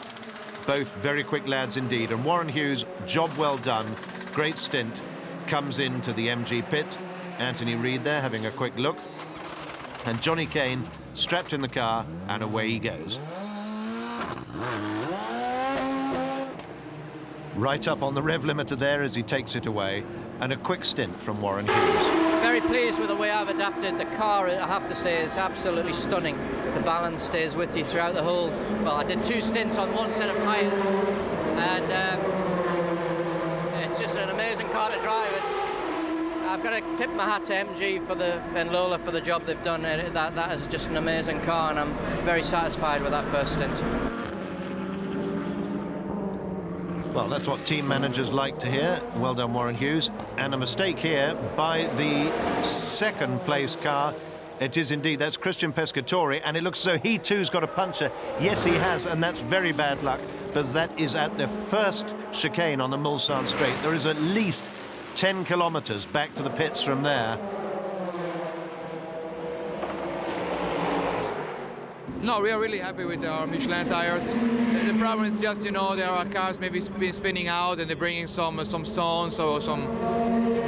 Both very quick lads indeed. And Warren Hughes, job well done, great stint, comes into the MG pit. Anthony Reid there having a quick look. And Johnny Kane strapped in the car, and away he goes. Right up on the rev limiter there as he takes it away, and a quick stint from Warren Hughes. Very pleased with the way I've adapted. The car, I have to say, is absolutely stunning. The balance stays with you throughout the whole. Well, I did 2 stints on 1 set of tyres, and it's just an amazing car to drive. I've got to tip my hat to MG and Lola for the job they've done. That is just an amazing car, and I'm very satisfied with that first stint. Well, that's what team managers like to hear. Well done, Warren Hughes. And a mistake here by the second place car. It is indeed, that's Christian Pescatore, and it looks as though he too's got a puncher. Yes, he has, and that's very bad luck, because that is at the first chicane on the Mulsanne Straight. There is at least 10 kilometers back to the pits from there. No, we are really happy with our Michelin tires. The problem is just, you know, there are cars maybe spinning out and they're bringing some stones or some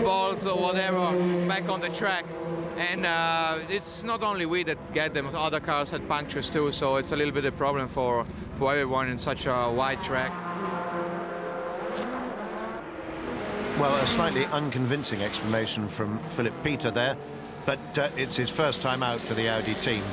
balls or whatever back on the track. And it's not only we that get them, other cars had punctures too, so it's a little bit of a problem for everyone in such a wide track. Well, a slightly unconvincing explanation from Philip Peter there, but it's his first time out for the Audi team.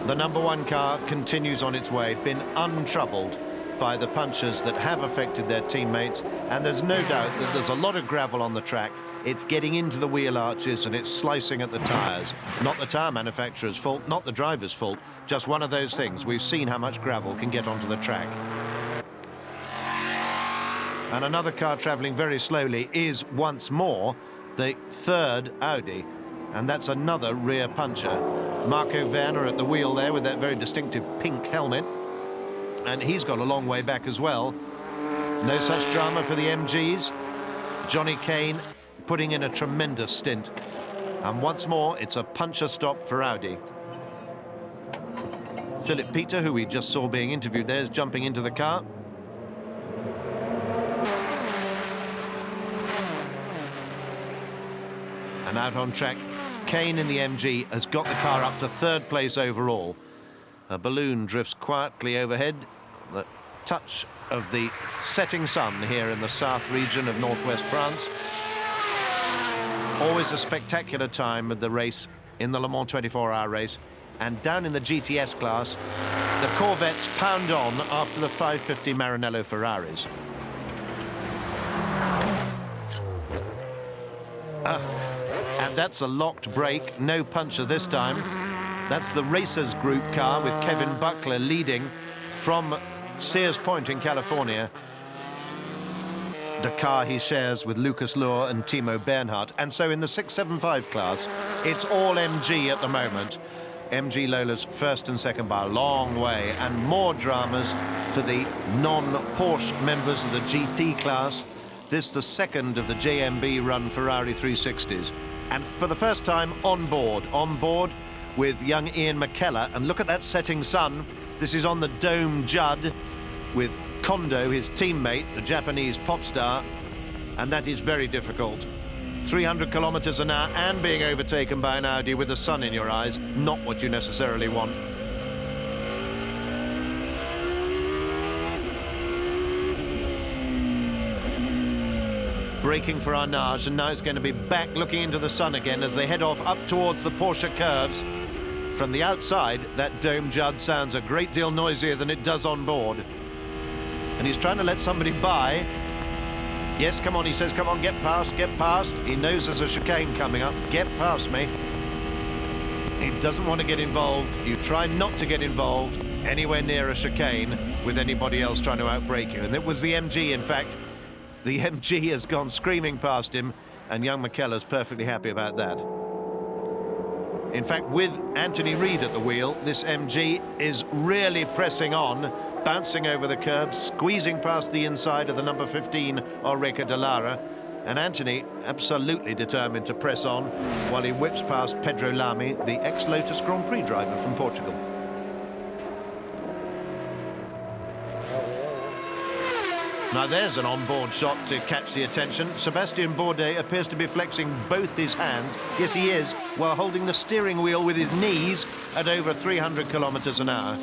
The number 1 car continues on its way, been untroubled by the punches that have affected their teammates, and there's no doubt that there's a lot of gravel on the track. It's getting into the wheel arches and it's slicing at the tyres. Not the tyre manufacturer's fault, not the driver's fault, just one of those things. We've seen how much gravel can get onto the track. And another car travelling very slowly is once more the 3rd Audi, and that's another rear puncher. Marco Werner at the wheel there with that very distinctive pink helmet, and he's got a long way back as well. No such drama for the MGs. Johnny Kane putting in a tremendous stint, and once more it's a puncher stop for Audi. Philip Peter, who we just saw being interviewed there, is jumping into the car. And out on track, Kane in the MG has got the car up to 3rd place overall. A balloon drifts quietly overhead. The touch of the setting sun here in the south region of northwest France. Always a spectacular time of the race in the Le Mans 24-hour race. And down in the GTS class, the Corvettes pound on after the 550 Maranello Ferraris. And that's a locked brake, no puncher this time. That's the Racers Group car with Kevin Buckler leading from Sears Point in California. The car he shares with Lucas Luhr and Timo Bernhardt. And so in the 675 class, it's all MG at the moment. MG Lola's first and second by a long way, and more dramas for the non-Porsche members of the GT class. This the second of the JMB run Ferrari 360s. And for the first time on board with young Ian McKellar. And look at that setting sun. This is on the Dome Judd with Kondo, his teammate, the Japanese pop star. And that is very difficult. 300 kilometers an hour and being overtaken by an Audi with the sun in your eyes, not what you necessarily want. Braking for Arnage, and now it's going to be back looking into the sun again as they head off up towards the Porsche curves. From the outside, that Dome Judd sounds a great deal noisier than it does on board. And he's trying to let somebody by. Yes, come on, he says, come on, get past, get past. He knows there's a chicane coming up. Get past me. He doesn't want to get involved. You try not to get involved anywhere near a chicane with anybody else trying to outbrake you. And it was the MG, in fact. The MG has gone screaming past him, and young McKellar's perfectly happy about that. In fact, with Anthony Reid at the wheel, this MG is really pressing on, bouncing over the curbs, squeezing past the inside of the number 15 Ulrika de Lara, and Anthony absolutely determined to press on while he whips past Pedro Lamy, the ex-Lotus Grand Prix driver from Portugal. Now there's an on-board shot to catch the attention. Sébastien Bourdais appears to be flexing both his hands, yes he is, while holding the steering wheel with his knees at over 300 kilometers an hour.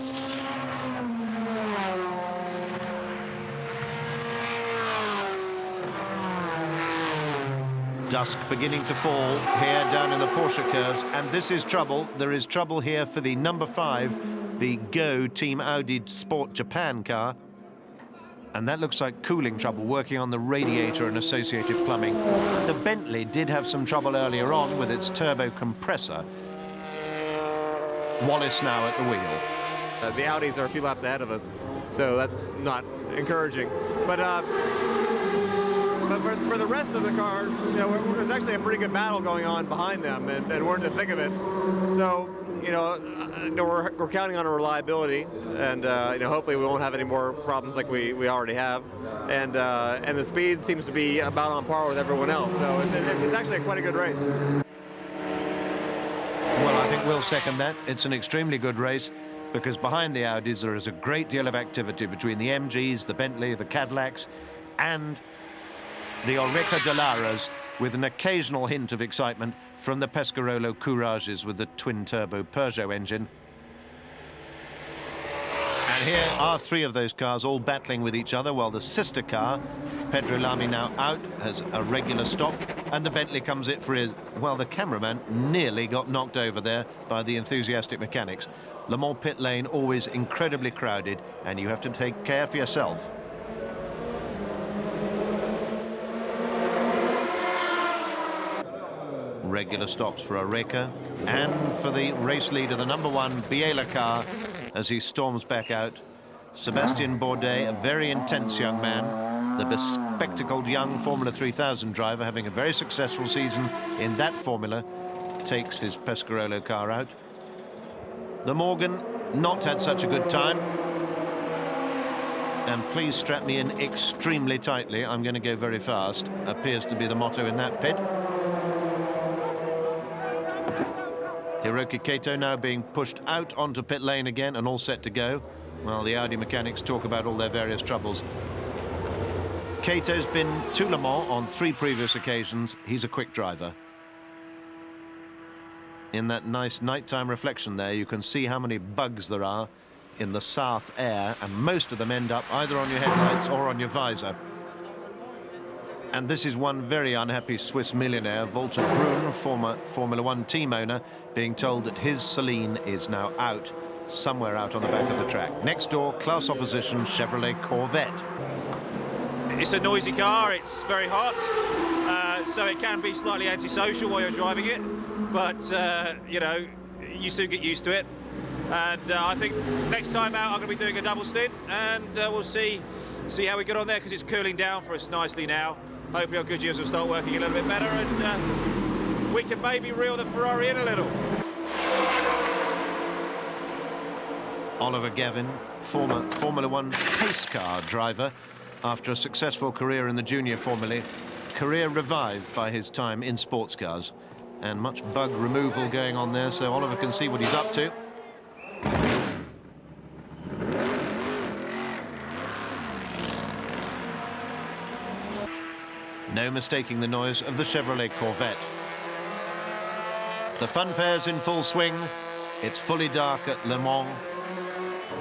Dusk beginning to fall here down in the Porsche curves, and this is trouble. There is trouble here for the number 5, the Go Team Audi Sport Japan car. And that looks like cooling trouble, working on the radiator and associated plumbing. The Bentley did have some trouble earlier on with its turbo compressor. Wallace now at the wheel. The Audis are a few laps ahead of us, so that's not encouraging. But for the rest of the cars, you know, there's actually a pretty good battle going on behind them, and we're in the thick of it. So, you know, we're counting on a reliability, and you know, hopefully we won't have any more problems like we already have. And the speed seems to be about on par with everyone else, so it's actually quite a good race. Well, I think we'll second that. It's an extremely good race, because behind the Audis there is a great deal of activity between the MGs, the Bentley, the Cadillacs, and the Ulrika de Laras, with an occasional hint of excitement from the Pescarolo Courages with the twin-turbo Peugeot engine. And here are 3 of those cars all battling with each other, while the sister car, Pedro Lamy, now out, has a regular stop, and the Bentley comes in for his... Well, the cameraman nearly got knocked over there by the enthusiastic mechanics. Le Mans pit lane always incredibly crowded, and you have to take care for yourself. Regular stops for Oreca and for the race leader, the number 1 Biela car, as he storms back out. Sébastien Bourdais, a very intense young man, the bespectacled young Formula 3000 driver, having a very successful season in that formula, takes his Pescarolo car out. The Morgan not had such a good time. And please strap me in extremely tightly, I'm going to go very fast, appears to be the motto in that pit. Hiroki Kato now being pushed out onto pit lane again and all set to go, while the Audi mechanics talk about all their various troubles. Kato's been to Le Mans on 3 previous occasions. He's a quick driver. In that nice nighttime reflection there, you can see how many bugs there are in the south air, and most of them end up either on your headlights or on your visor. And this is one very unhappy Swiss millionaire, Walter Brun, former Formula One team owner, being told that his Celine is now out, somewhere out on the back of the track. Next door, class opposition Chevrolet Corvette. It's a noisy car, it's very hot, so it can be slightly antisocial while you're driving it, but you know, you soon get used to it. And I think next time out I'm going to be doing a double stint, and we'll see how we get on there, because it's cooling down for us nicely now. Hopefully our Goodyears will start working a little bit better, and we can maybe reel the Ferrari in a little. Oliver Gavin, former Formula One pace car driver, after a successful career in the junior formulae, career revived by his time in sports cars, and much bug removal going on there, so Oliver can see what he's up to. No mistaking the noise of the Chevrolet Corvette. The funfaire's in full swing. It's fully dark at Le Mans.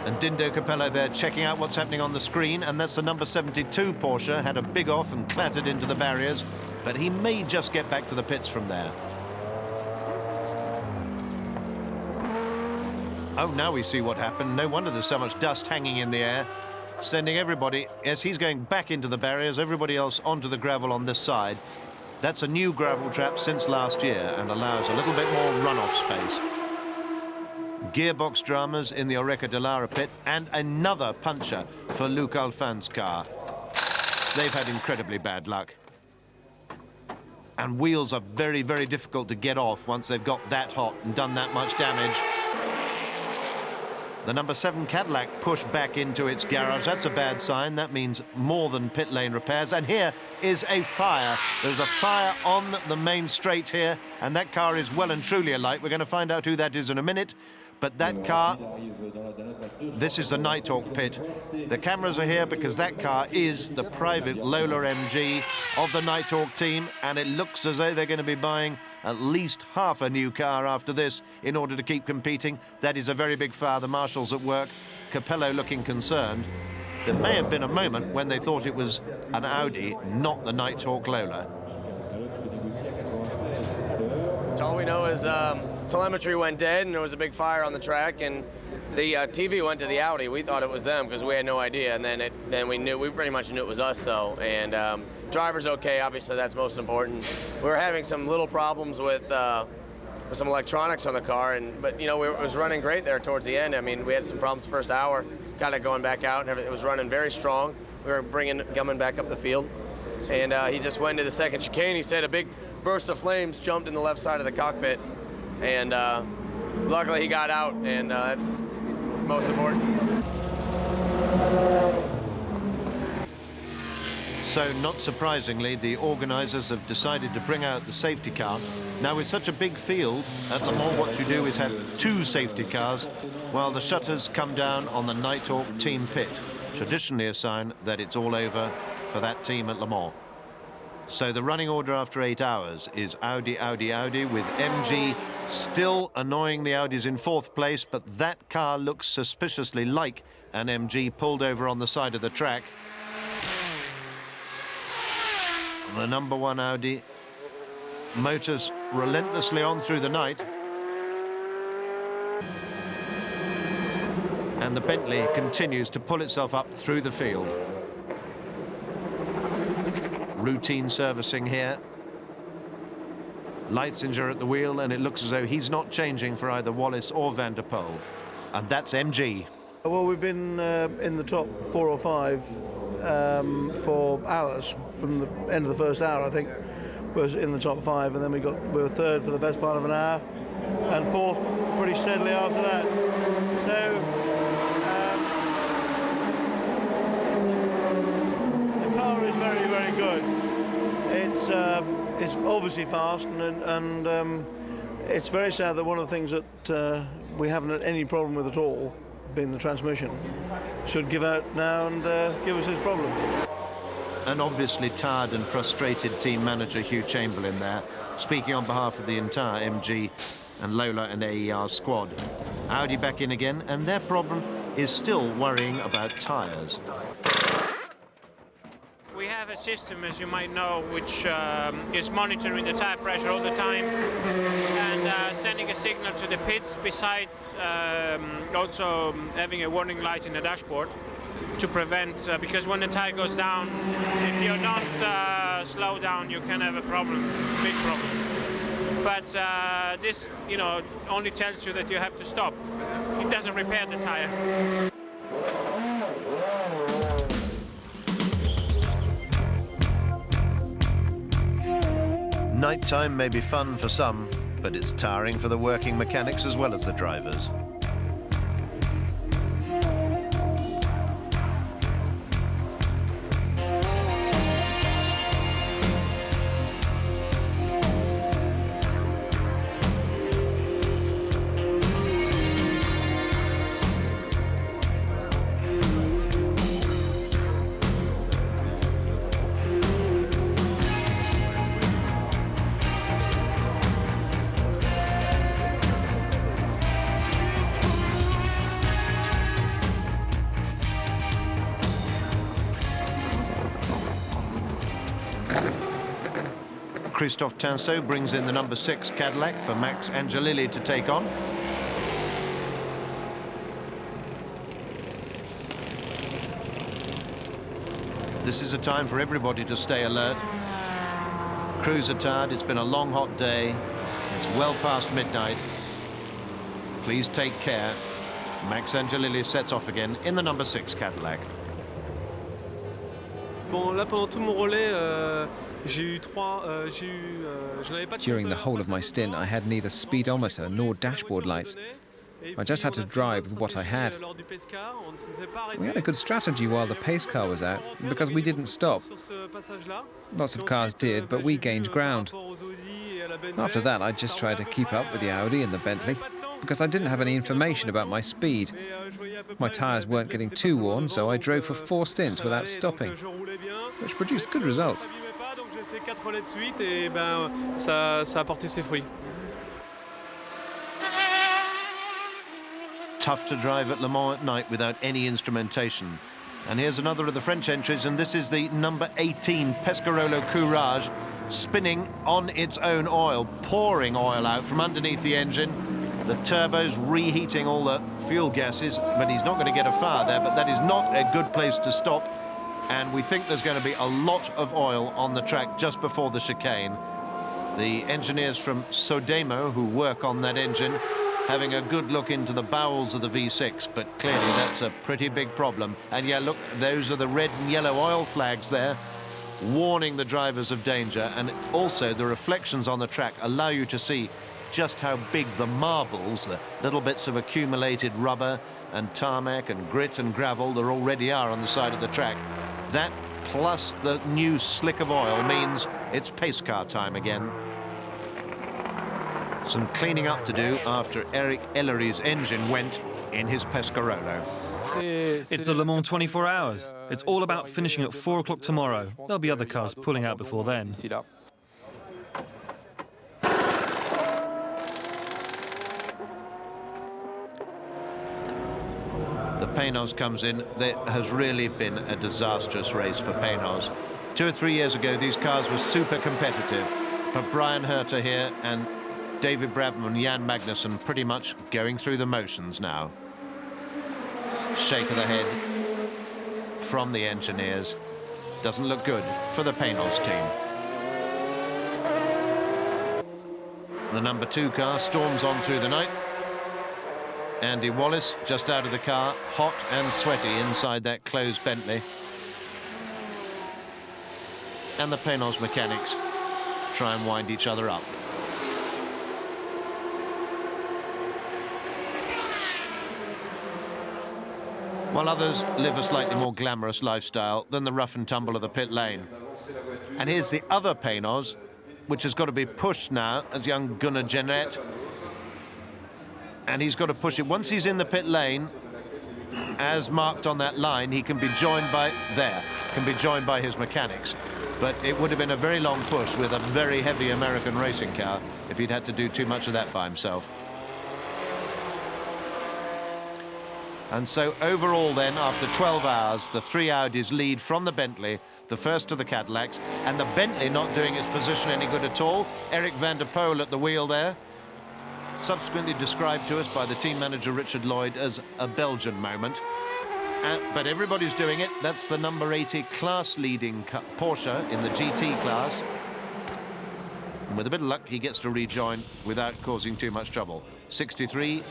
And Dindo Capello there checking out what's happening on the screen, and that's the number 72 Porsche, had a big off and clattered into the barriers, but he may just get back to the pits from there. Oh, now we see what happened. No wonder there's so much dust hanging in the air, sending everybody, as he's going back into the barriers, everybody else onto the gravel on this side. That's a new gravel trap since last year and allows a little bit more runoff space. Gearbox dramas in the Oreca de Lara pit, and another puncher for Luc Alphin's car. They've had incredibly bad luck. And wheels are very, very difficult to get off once they've got that hot and done that much damage. The number 7 Cadillac pushed back into its garage. That's a bad sign. That means more than pit lane repairs. And here is a fire. There's a fire on the main straight here, and that car is well and truly alight. We're going to find out who that is in a minute. But that car, this is the Nighthawk pit. The cameras are here because that car is the private Lola MG of the Nighthawk team, and it looks as though they're going to be buying at least half a new car after this in order to keep competing. That is a very big fire. The marshals at work, Capello looking concerned. There may have been a moment when they thought it was an Audi, not the Nighthawk Lola. All we know is telemetry went dead and there was a big fire on the track, and the TV went to the Audi. We thought it was them because we had no idea, and then we pretty much knew it was us. So, and driver's okay, obviously that's most important. We were having some little problems with some electronics on the car, but you know, it was running great there towards the end. I mean, we had some problems first hour, got it going back out, and everything. It was running very strong. We were coming back up the field, and he just went into the second chicane. He said a big burst of flames jumped in the left side of the cockpit, and luckily he got out, and that's most important. So, not surprisingly, the organisers have decided to bring out the safety car. Now, with such a big field at Le Mans, what you do is have 2 safety cars while the shutters come down on the Nighthawk team pit, traditionally a sign that it's all over for that team at Le Mans. So the running order after 8 hours is Audi, Audi, Audi, with MG still annoying the Audis in 4th place, but that car looks suspiciously like an MG pulled over on the side of the track. The number 1 Audi motors relentlessly on through the night. And the Bentley continues to pull itself up through the field. Routine servicing here. Leitzinger at the wheel, and it looks as though he's not changing for either Wallace or Van der Poel. And that's MG. Well, we've been in the top 4 or 5 for hours. From the end of the first hour, I think, was in the top 5, and then we were 3rd for the best part of an hour, and 4th pretty steadily after that. So the car is very, very good. It's obviously fast, and it's very sad that one of the things that we haven't had any problem with at all, being the transmission, should give out now and give us this problem. An obviously tired and frustrated team manager Hugh Chamberlain there, speaking on behalf of the entire MG and Lola and AER squad. Audi back in again, and their problem is still worrying about tyres. We have a system, as you might know, which is monitoring the tire pressure all the time and sending a signal to the pits, besides also having a warning light in the dashboard to prevent, because when the tire goes down, if you're not slow down, you can have a problem, big problem. But this, only tells you that you have to stop. It doesn't repair the tire. Nighttime may be fun for some, but it's tiring for the working mechanics as well as the drivers. Christophe Tinceau brings in the number 6 Cadillac for Max Angelilli to take on. This is a time for everybody to stay alert. Crews are tired, it's been a long hot day, it's well past midnight. Please take care. Max Angelilli sets off again in the number 6 Cadillac. Bon, là, pendant tout mon relais, During the whole of my stint, I had neither speedometer nor dashboard lights. I just had to drive with what I had. We had a good strategy while the pace car was out, because we didn't stop. Lots of cars did, but we gained ground. After that, I just tried to keep up with the Audi and the Bentley, because I didn't have any information about my speed. My tyres weren't getting too worn, so I drove for 4 stints without stopping, which produced good results. Tough to drive at Le Mans at night without any instrumentation. And here's another of the French entries, and this is the number 18 Pescarolo Courage, spinning on its own oil, pouring oil out from underneath the engine. The turbo's reheating all the fuel gases, but he's not going to get a fire there, but that is not a good place to stop. And we think there's going to be a lot of oil on the track just before the chicane. The engineers from Sodemo who work on that engine having a good look into the bowels of the V6, but clearly that's a pretty big problem. And yeah, look, those are the red and yellow oil flags there, warning the drivers of danger. And also the reflections on the track allow you to see just how big the marbles, the little bits of accumulated rubber and tarmac and grit and gravel there already are on the side of the track. That plus the new slick of oil means it's pace car time again. Some cleaning up to do after Eric Ellery's engine went in his Pescarolo. It's the Le Mans 24 hours. It's all about finishing at 4 o'clock tomorrow. There'll be other cars pulling out before then. The Pénaud comes in. There has really been a disastrous race for Pénaud. 2 or 3 years ago, these cars were super competitive. But Brian Herter here and David Brabham and Jan Magnussen pretty much going through the motions now. Shake of the head from the engineers. Doesn't look good for the Pénaud team. The number 2 car storms on through the night. Andy Wallace just out of the car, hot and sweaty inside that closed Bentley. And the Pénaud mechanics try and wind each other up. While others live a slightly more glamorous lifestyle than the rough and tumble of the pit lane. And here's the other Pénaud, which has got to be pushed now as young Gunnar Jeanette. And he's got to push it. Once he's in the pit lane, as marked on that line, he can be joined by his mechanics. But it would have been a very long push with a very heavy American racing car if he'd had to do too much of that by himself. And so overall then, after 12 hours, the three Audis lead from the Bentley, the first of the Cadillacs, and the Bentley not doing its position any good at all. Eric van der Poel at the wheel there, subsequently described to us by the team manager Richard Lloyd as a Belgian moment. But everybody's doing it. That's the number 80 class-leading Porsche in the GT class. And with a bit of luck, he gets to rejoin without causing too much trouble. 63,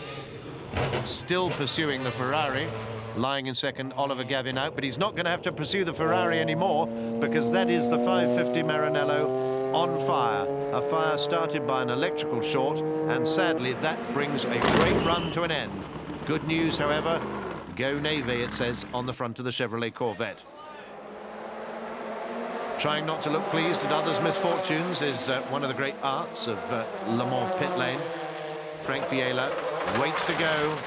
still pursuing the Ferrari. Lying in second, Oliver Gavin out, but he's not going to have to pursue the Ferrari anymore because that is the 550 Maranello on fire. A fire started by an electrical short, and sadly that brings a great run to an end. Good news, however, go Navy, it says on the front of the Chevrolet Corvette. Trying not to look pleased at others' misfortunes is one of the great arts of Le Mans pit lane. Frank Biela waits to go.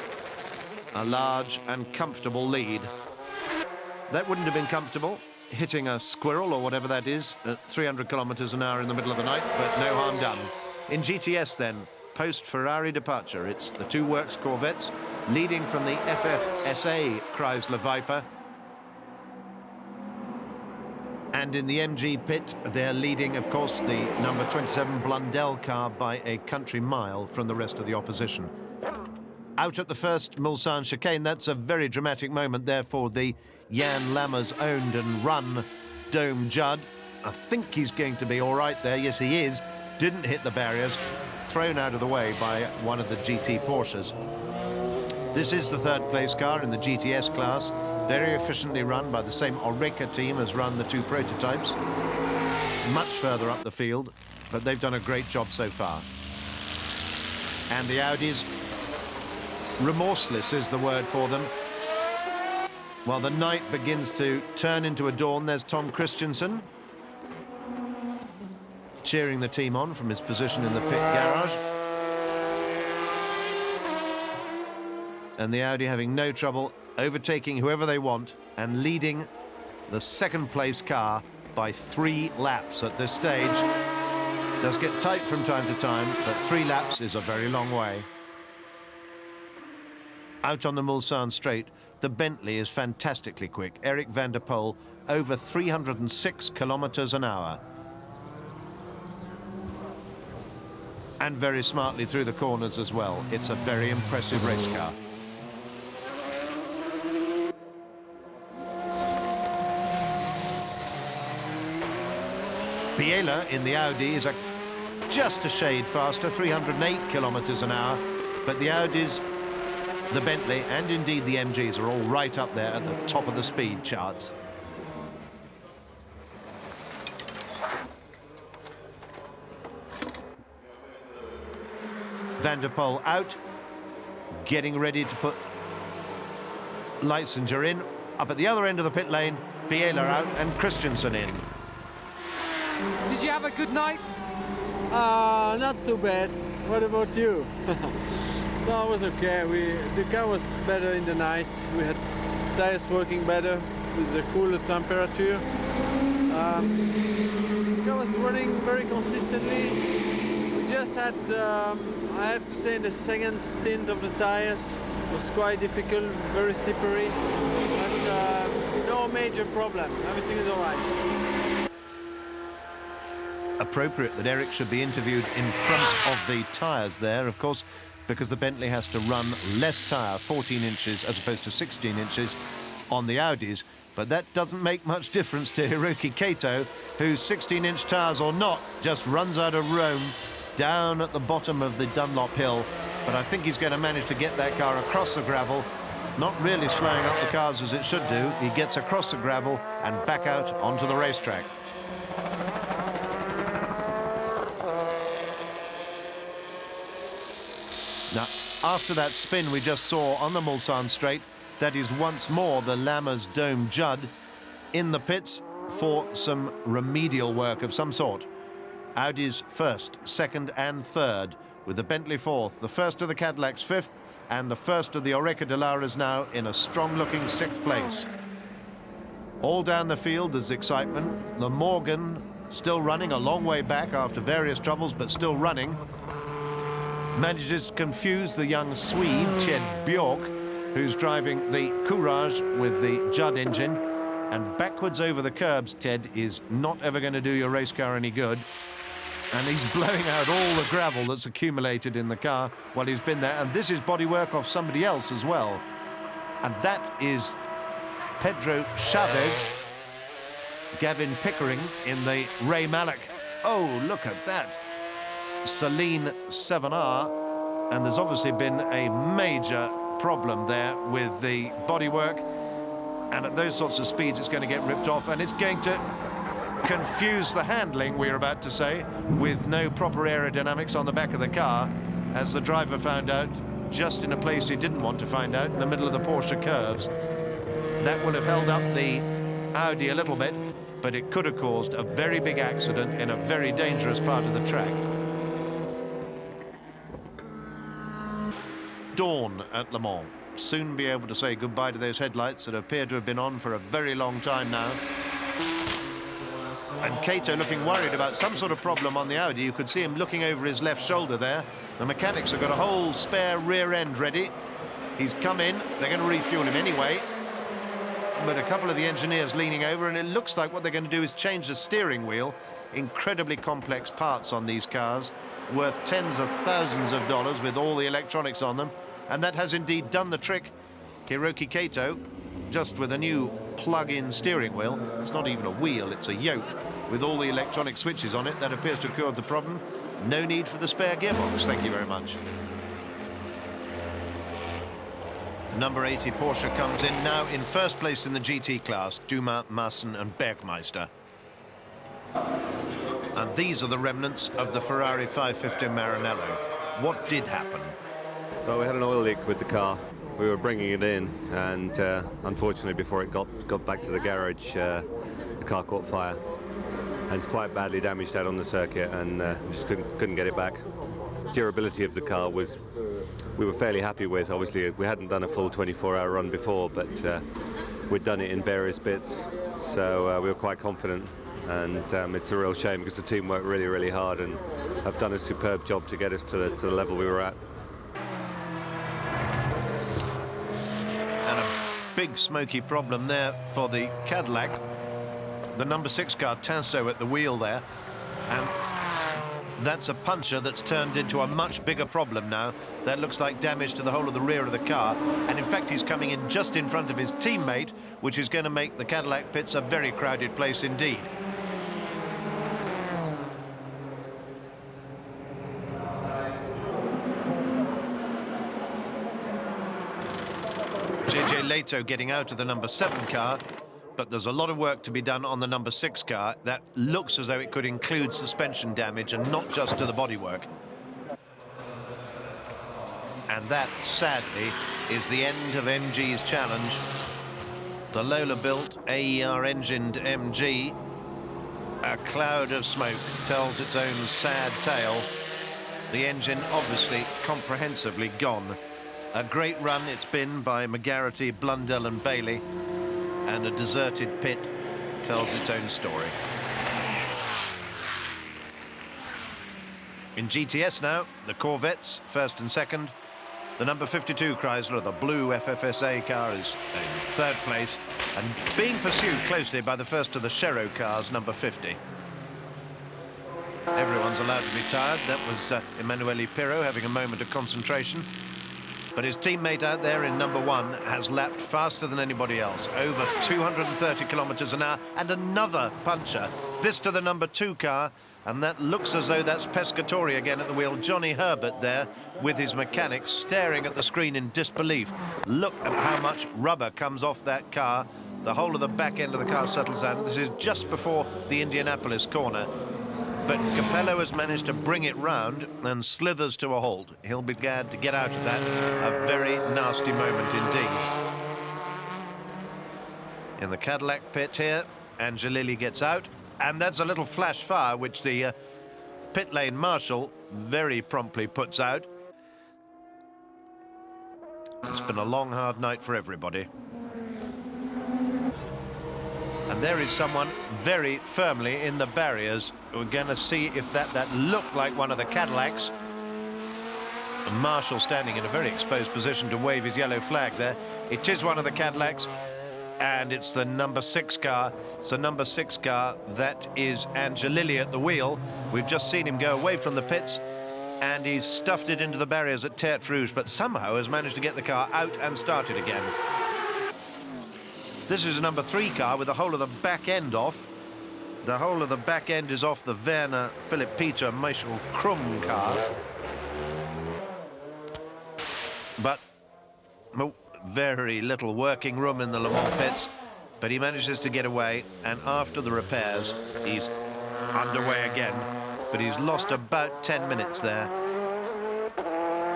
A large and comfortable lead. That wouldn't have been comfortable, hitting a squirrel or whatever that is at 300 kilometers an hour in the middle of the night, but no harm done. In GTS then, post-Ferrari departure, it's the two Works Corvettes leading from the FFSA Chrysler Viper. And in the MG pit, they're leading, of course, the number 27 Blundell car by a country mile from the rest of the opposition. Out at the first Mulsanne chicane, that's a very dramatic moment there for the Jan Lammers owned and run Dome Judd. I think he's going to be all right there. Yes, he is. Didn't hit the barriers. Thrown out of the way by one of the GT Porsches. This is the third place car in the GTS class. Very efficiently run by the same Oreca team as run the two prototypes. Much further up the field, but they've done a great job so far. And the Audis, remorseless is the word for them. While the night begins to turn into a dawn, there's Tom Christensen cheering the team on from his position in the pit garage. And the Audi having no trouble overtaking whoever they want and leading the second place car by 3 laps at this stage. Does get tight from time to time, but 3 laps is a very long way. Out on the Mulsanne straight, the Bentley is fantastically quick. Eric van der Poel over 306 kilometers an hour. And very smartly through the corners as well. It's a very impressive race car. Biela in the Audi is just a shade faster, 308 kilometers an hour, but the Audis, the Bentley and indeed the MGs are all right up there at the top of the speed charts. Van der Poel out, getting ready to put Leitzinger in. Up at the other end of the pit lane, Biela out and Christensen in. Did you have a good night? Not too bad. What about you? No, it was okay. The car was better in the night. We had tires working better with a cooler temperature. The car was running very consistently. We just had, I have to say, the second stint of the tires was quite difficult, very slippery, but no major problem. Everything is all right. Appropriate that Eric should be interviewed in front of the tyres there, of course, because the Bentley has to run less tyre, 14 inches as opposed to 16 inches on the Audis. But that doesn't make much difference to Hiroki Kato, whose 16-inch tyres or not just runs out of Rome down at the bottom of the Dunlop Hill. But I think he's going to manage to get that car across the gravel, not really slowing up the cars as it should do. He gets across the gravel and back out onto the racetrack. Now, after that spin we just saw on the Mulsanne straight, that is once more the Lammers Dome Judd in the pits for some remedial work of some sort. Audi's first, second and third, with the Bentley fourth, the first of the Cadillacs fifth, and the first of the Oreca Delaras now in a strong-looking 6th place. All down the field there's excitement. The Morgan still running a long way back after various troubles, but still running. Manages to confuse the young Swede, Ched Bjork, who's driving the Courage with the Judd engine. And backwards over the curbs, Ted, is not ever going to do your race car any good. And he's blowing out all the gravel that's accumulated in the car while he's been there. And this is bodywork off somebody else as well. And that is Pedro Chavez, Gavin Pickering in the Ray Mallock. Oh, look at that. Celine 7R. And there's obviously been a major problem there with the bodywork. And at those sorts of speeds, it's going to get ripped off, and it's going to confuse the handling, we're about to say, with no proper aerodynamics on the back of the car, as the driver found out just in a place he didn't want to find out, in the middle of the Porsche curves. That will have held up the Audi a little bit, but it could have caused a very big accident in a very dangerous part of the track. Dawn at Le Mans. Soon be able to say goodbye to those headlights that appear to have been on for a very long time now. And Kato looking worried about some sort of problem on the Audi. You could see him looking over his left shoulder there. The mechanics have got a whole spare rear end ready. He's come in, they're going to refuel him anyway. But a couple of the engineers leaning over, and it looks like what they're going to do is change the steering wheel. Incredibly complex parts on these cars, worth tens of thousands of dollars with all the electronics on them. And that has indeed done the trick. Hiroki Kato, just with a new plug-in steering wheel. It's not even a wheel, it's a yoke with all the electronic switches on it. That appears to have cured the problem. No need for the spare gearbox, thank you very much. The number 80 Porsche comes in now in first place in the GT class. Dumas, Maassen and Bergmeister. And these are the remnants of the Ferrari 550 Maranello. What did happen? Well, we had an oil leak with the car. We were bringing it in, and unfortunately, before it got back to the garage, the car caught fire, and it's quite badly damaged out on the circuit, and we just couldn't get it back. Durability of the car we were fairly happy with. Obviously, we hadn't done a full 24-hour run before, but we'd done it in various bits, so we were quite confident. And it's a real shame because the team worked really, really hard and have done a superb job to get us to the level we were at. Big smoky problem there for the Cadillac. The number 6 car, Tasso, at the wheel there. And that's a puncher that's turned into a much bigger problem now. That looks like damage to the whole of the rear of the car. And in fact, he's coming in just in front of his teammate, which is going to make the Cadillac pits a very crowded place indeed. JJ Leto getting out of the number 7 car, but there's a lot of work to be done on the number 6 car. That looks as though it could include suspension damage and not just to the bodywork. And that, sadly, is the end of MG's challenge. The Lola-built, AER-engined MG, a cloud of smoke, tells its own sad tale. The engine obviously comprehensively gone. A great run it's been by McGarrity, Blundell and Bailey, and a deserted pit tells its own story. In GTS now, the Corvettes, first and second. The number 52 Chrysler, the blue FFSA car, is in third place and being pursued closely by the first of the Sherrow cars, number 50. Everyone's allowed to be tired. That was Emanuele Pirro having a moment of concentration. But his teammate out there in number 1 has lapped faster than anybody else, over 230 kilometers an hour, and another puncher. This to the number 2 car, and that looks as though that's Pescatori again at the wheel. Johnny Herbert there with his mechanics staring at the screen in disbelief. Look at how much rubber comes off that car. The whole of the back end of the car settles down. This is just before the Indianapolis corner. But Capello has managed to bring it round and slithers to a halt. He'll be glad to get out of that. A very nasty moment indeed. In the Cadillac pit here, Angelilli gets out, and that's a little flash fire which the pit lane marshal very promptly puts out. It's been a long, hard night for everybody. And there is someone very firmly in the barriers. We're going to see if that looked like one of the Cadillacs. Marshall standing in a very exposed position to wave his yellow flag there. It is one of the Cadillacs, and it's the number 6 car. It's the number 6 car. That is Angelilli at the wheel. We've just seen him go away from the pits, and he's stuffed it into the barriers at Tertre Rouge, but somehow has managed to get the car out and started again. This is a number 3 car with the whole of the back end off. The whole of the back end is off the Werner, Philip Peter, Michael Krum car. But very little working room in the Le Mans pits, but he manages to get away, and after the repairs he's underway again, but he's lost about 10 minutes there,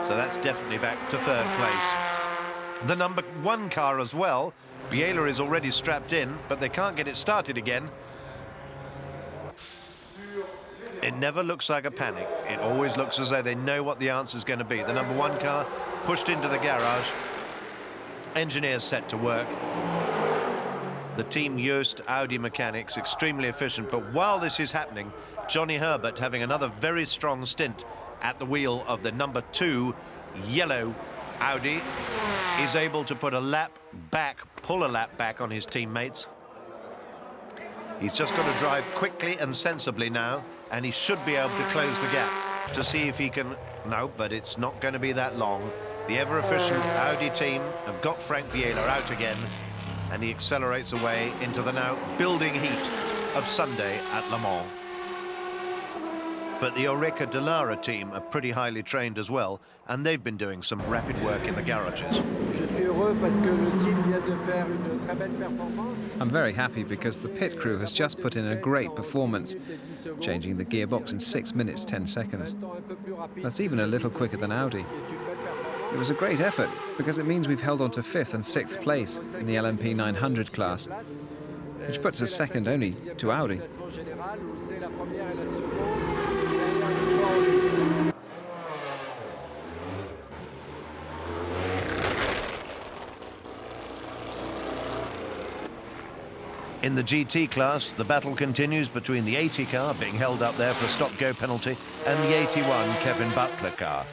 so that's definitely back to 3rd place. The number 1 car as well, Biela is already strapped in, but they can't get it started again. It never looks like a panic. It always looks as though they know what the answer is going to be. The number 1 car pushed into the garage. Engineers set to work. The Team Joest Audi mechanics extremely efficient. But while this is happening, Johnny Herbert, having another very strong stint at the wheel of the number 2 yellow Audi, is able to put a lap back, pull a lap back on his teammates. He's just got to drive quickly and sensibly now, and he should be able to close the gap to see if he can. No, but it's not going to be that long. The ever-efficient Audi team have got Frank Biela out again, and he accelerates away into the now building heat of Sunday at Le Mans. But the Oreca de Lara team are pretty highly trained as well, and they've been doing some rapid work in the garages. I'm very happy because the pit crew has just put in a great performance, changing the gearbox in 6 minutes 10 seconds. That's even a little quicker than Audi. It was a great effort because it means we've held on to 5th and 6th place in the LMP 900 class, which puts us second only to Audi. In the GT class, the battle continues between the 80 car, being held up there for a stop-go penalty, and the 81 Kevin Butler car.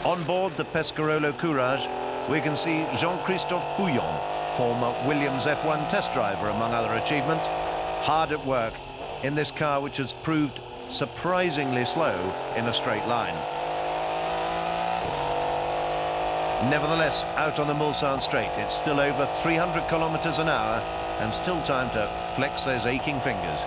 On board the Pescarolo Courage, we can see Jean-Christophe Bouillon, former Williams F1 test driver, among other achievements, hard at work in this car which has proved surprisingly slow in a straight line. Nevertheless, out on the Mulsanne Straight, it's still over 300 kilometers an hour and still time to flex those aching fingers.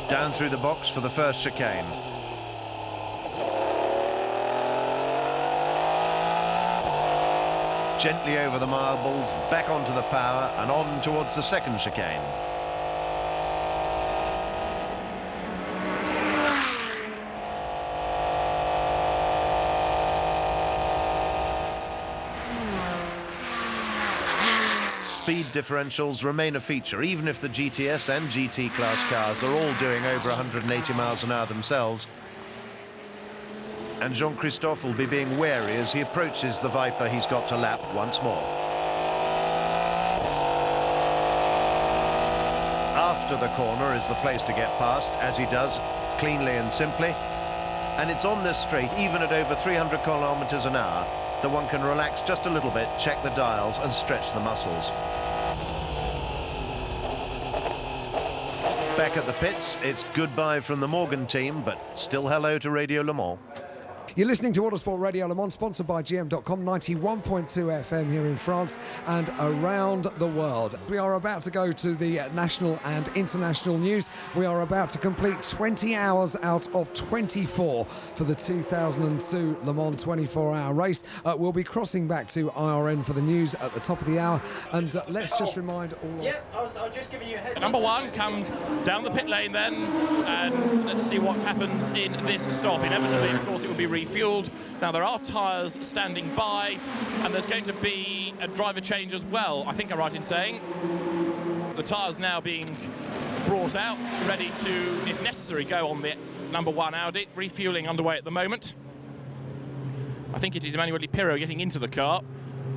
Down through the box for the first chicane. Gently over the marbles, back onto the power, and on towards the second chicane. Speed differentials remain a feature, even if the GTS and GT class cars are all doing over 180 miles an hour themselves. And Jean-Christophe will be being wary as he approaches the Viper he's got to lap once more. After the corner is the place to get past, as he does, cleanly and simply. And it's on this straight, even at over 300 kilometers an hour, that one can relax just a little bit, check the dials and stretch the muscles. Back at the pits, it's goodbye from the Morgan team, but still hello to Radio Le Mans. You're listening to Autosport Radio Le Mans, sponsored by GM.com, 91.2 FM here in France and around the world. We are about to go to the national and international news. We are about to complete 20 hours out of 24 for the 2002 Le Mans 24-hour race. We'll be crossing back to IRN for the news at the top of the hour. And let's just remind all... Yeah, I was just giving you a heads up. Number 1 comes down the pit lane then, and let's see what happens in this stop. Inevitably, of course, it will be refueled. Now there are tyres standing by, and there's going to be a driver change as well, I think I'm right in saying. The tyres now being brought out, ready to, if necessary, go on the number 1 Audi. Refueling underway at the moment. I think it is Emanuele Pirro getting into the car,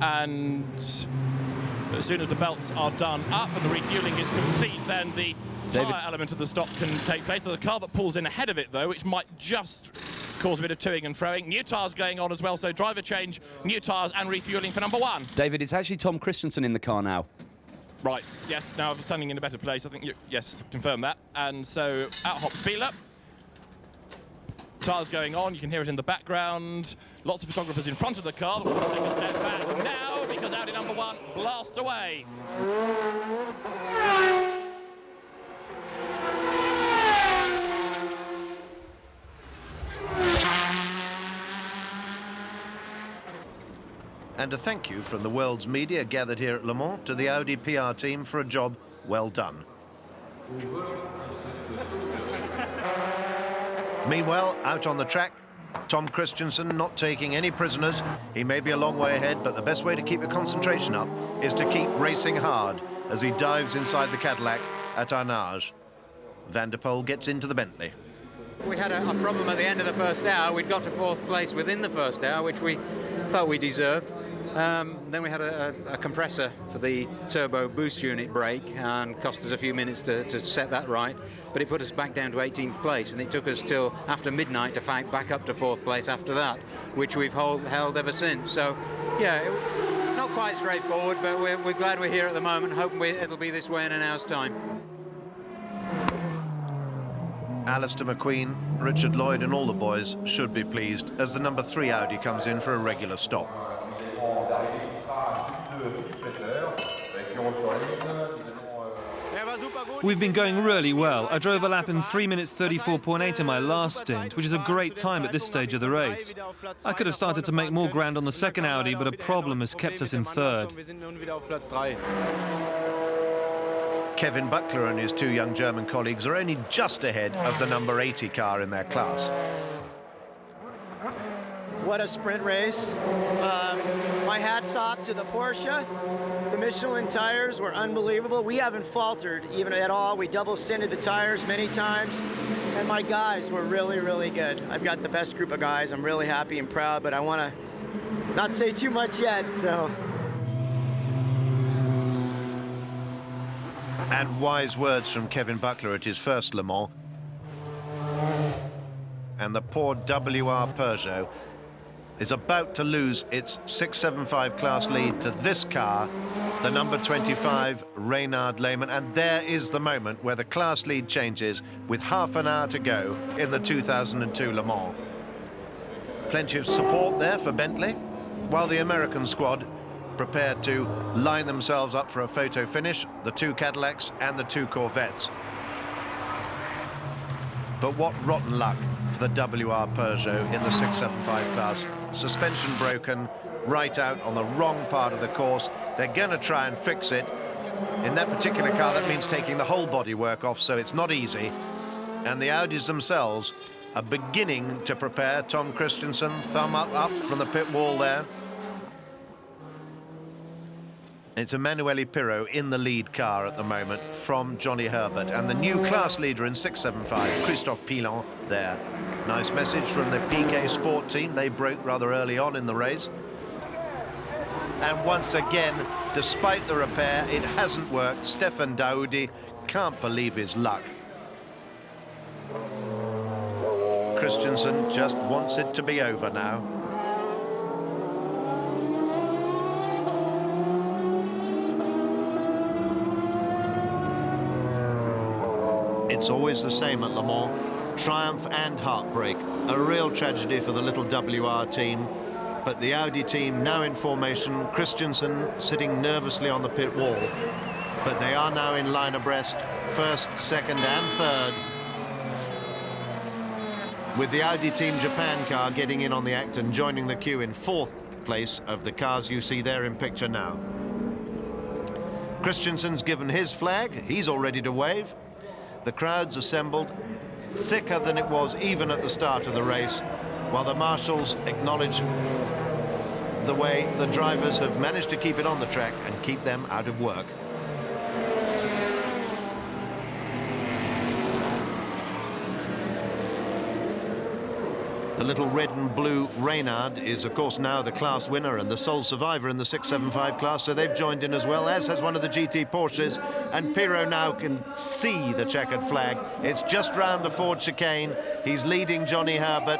and as soon as the belts are done up and the refueling is complete, then the tyre element of the stop can take place. There's a car that pulls in ahead of it, though, which might just cause a bit of toing and froing. New tyres going on as well, so driver change, new tyres and refueling for number 1. David, it's actually Tom Christensen in the car now. Right, yes, now I'm standing in a better place. I think, yes, confirm that. And so out hops Biela. Tyres going on, you can hear it in the background. Lots of photographers in front of the car. We'll take a step back now because Audi number 1 blasts away. And a thank you from the world's media gathered here at Le Mans to the Audi PR team for a job well done. Meanwhile, out on the track, Tom Christensen not taking any prisoners. He may be a long way ahead, but the best way to keep your concentration up is to keep racing hard as he dives inside the Cadillac at Arnage. Van der Poel gets into the Bentley. We had a problem at the end of the first hour. We'd got to 4th place within the first hour, which we felt we deserved. Then we had a compressor for the turbo boost unit break and cost us a few minutes to set that right, but it put us back down to 18th place, and it took us till after midnight to fight back up to 4th place after that, which we've held ever since. So yeah, not quite straightforward, but we're glad we're here at the moment, hoping it'll be this way in an hour's time. Alistair McQueen, Richard Lloyd and all the boys should be pleased as the number 3 Audi comes in for a regular stop. We've been going really well. I drove a lap in 3 minutes 34.8 in my last stint, which is a great time at this stage of the race. I could have started to make more ground on the second Audi, but a problem has kept us in 3rd. Kevin Buckler and his 2 young German colleagues are only just ahead of the number 80 car in their class. What a sprint race. My hat's off to the Porsche. The Michelin tires were unbelievable. We haven't faltered even at all. We double stinted the tires many times, and my guys were really, really good. I've got the best group of guys. I'm really happy and proud, but I want to not say too much yet, so. And wise words from Kevin Buckler at his first Le Mans. And the poor WR Peugeot is about to lose its 675 class lead to this car, the number 25, Reynard Lehmann. And there is the moment where the class lead changes with half an hour to go in the 2002 Le Mans. Plenty of support there for Bentley, while the American squad prepared to line themselves up for a photo finish, the 2 Cadillacs and the 2 Corvettes. But what rotten luck for the WR Peugeot in the 675 class. Suspension broken, right out on the wrong part of the course. They're going to try and fix it. In that particular car, that means taking the whole bodywork off, so it's not easy. And the Audis themselves are beginning to prepare. Tom Christensen, thumb up from the pit wall there. It's Emanuele Pirro in the lead car at the moment from Johnny Herbert, and the new class leader in 675, Christophe Pilon, there. Nice message from the Piquet Sport team. They broke rather early on in the race. And once again, despite the repair, it hasn't worked. Stefan Daoudi can't believe his luck. Christensen just wants it to be over now. It's always the same at Le Mans. Triumph and heartbreak. A real tragedy for the little WR team. But the Audi team now in formation. Christensen sitting nervously on the pit wall. But they are now in line abreast. First, second and third. With the Audi Team Japan car getting in on the act and joining the queue in 4th place of the cars you see there in picture now. Christensen's given his flag. He's all ready to wave. The crowd's assembled, thicker than it was even at the start of the race, while the marshals acknowledge the way the drivers have managed to keep it on the track and keep them out of work. The little red and blue Reynard is, of course, now the class winner and the sole survivor in the 675 class, so they've joined in as well, as has one of the GT Porsches. And Pirot now can see the checkered flag. It's just round the Ford chicane. He's leading Johnny Herbert.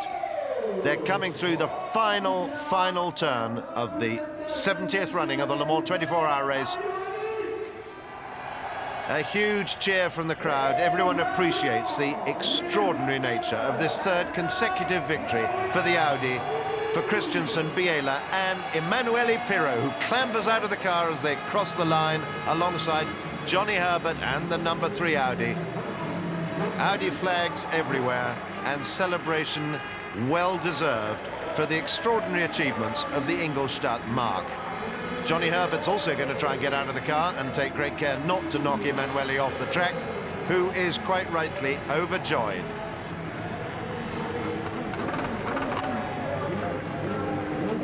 They're coming through the final turn of the 70th running of the Le Mans 24-hour race. A huge cheer from the crowd. Everyone appreciates the extraordinary nature of this third consecutive victory for the Audi, for Christensen, Biela and Emanuele Pirot, who clambers out of the car as they cross the line alongside Johnny Herbert and the number 3 Audi. Audi flags everywhere and celebration well deserved for the extraordinary achievements of the Ingolstadt mark. Johnny Herbert's also going to try and get out of the car and take great care not to knock Emanuele off the track, who is quite rightly overjoyed.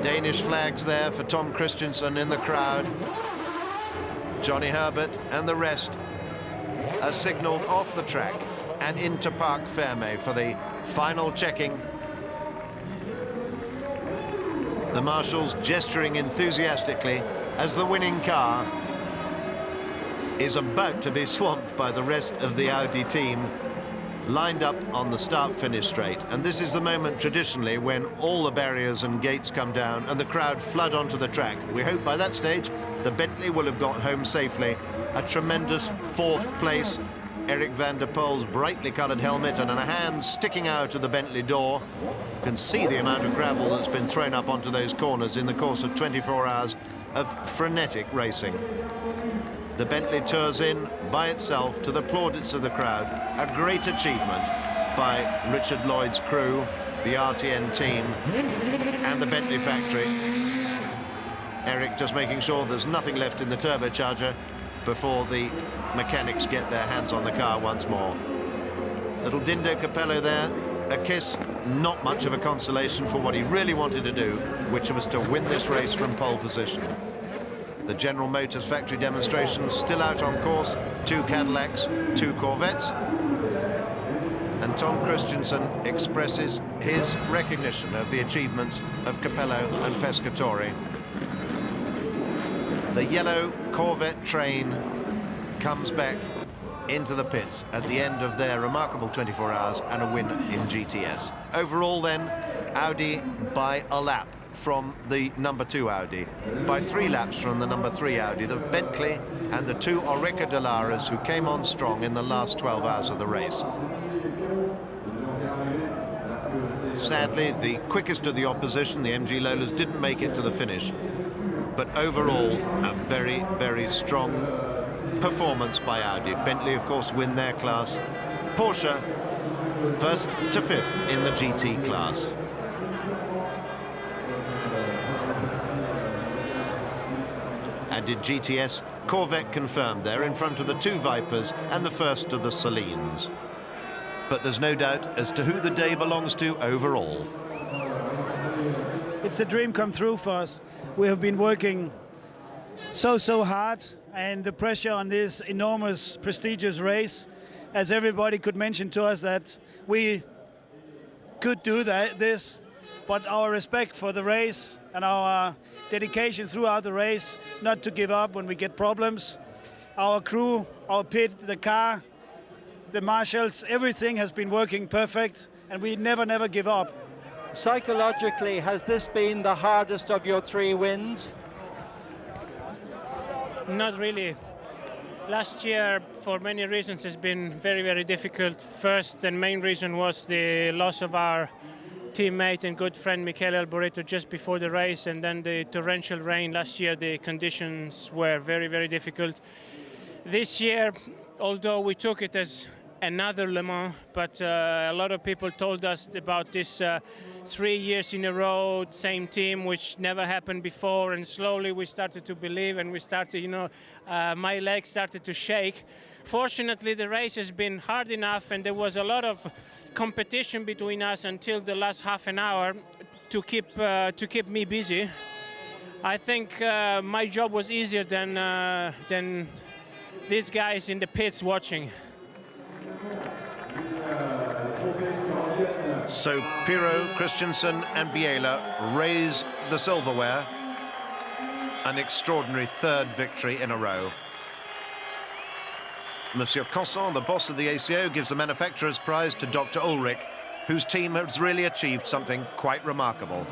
Danish flags there for Tom Christensen in the crowd. Johnny Herbert and the rest are signalled off the track and into Parc Fermé for the final checking. The marshals gesturing enthusiastically as the winning car is about to be swamped by the rest of the Audi team lined up on the start-finish straight. And this is the moment traditionally when all the barriers and gates come down and the crowd flood onto the track. We hope by that stage the Bentley will have got home safely. A tremendous 4th place. Eric van der Poel's brightly coloured helmet and a hand sticking out of the Bentley door. You can see the amount of gravel that's been thrown up onto those corners in the course of 24 hours of frenetic racing. The Bentley tours in by itself to the plaudits of the crowd. A great achievement by Richard Lloyd's crew, the RTN team and the Bentley factory. Eric just making sure there's nothing left in the turbocharger before the mechanics get their hands on the car once more. Little Dindo Capello there, a kiss, not much of a consolation for what he really wanted to do, which was to win this race from pole position. The General Motors factory demonstrations still out on course, 2 Cadillacs, 2 Corvettes. And Tom Christensen expresses his recognition of the achievements of Capello and Pescatore. The yellow Corvette train comes back into the pits at the end of their remarkable 24 hours and a win in GTS. Overall then, Audi by a lap from the number 2 Audi, by 3 laps from the number 3 Audi, the Bentley and the 2 Oreca Delaras who came on strong in the last 12 hours of the race. Sadly, the quickest of the opposition, the MG Lolas, didn't make it to the finish. But overall, a very, very strong performance by Audi. Bentley, of course, win their class. Porsche, 1st to 5th in the GT class. And in GTS, Corvette confirmed there in front of the 2 Vipers and the first of the Salines. But there's no doubt as to who the day belongs to overall. It's a dream come true for us. We have been working so hard, and the pressure on this enormous, prestigious race, as everybody could mention to us that we could do this, but our respect for the race and our dedication throughout the race not to give up when we get problems. Our crew, our pit, the car, the marshals, everything has been working perfect, and we never give up. Psychologically, has this been the hardest of your 3 wins? Not really. Last year, for many reasons, has been very difficult. First and main reason was the loss of our teammate and good friend Michele Alboreto just before the race, and then the torrential rain last year. The conditions were very difficult. This year, although we took it as another Le Mans, but a lot of people told us about this 3 years in a row, same team, which never happened before, and slowly we started to believe, and we started, my legs started to shake. Fortunately, the race has been hard enough, and there was a lot of competition between us until the last half an hour to keep me busy. I think my job was easier than these guys in the pits watching. So Pirot, Christensen and Biela raise the silverware. An extraordinary third victory in a row. Monsieur Cosson, the boss of the ACO, gives the manufacturer's prize to Dr. Ulrich, whose team has really achieved something quite remarkable.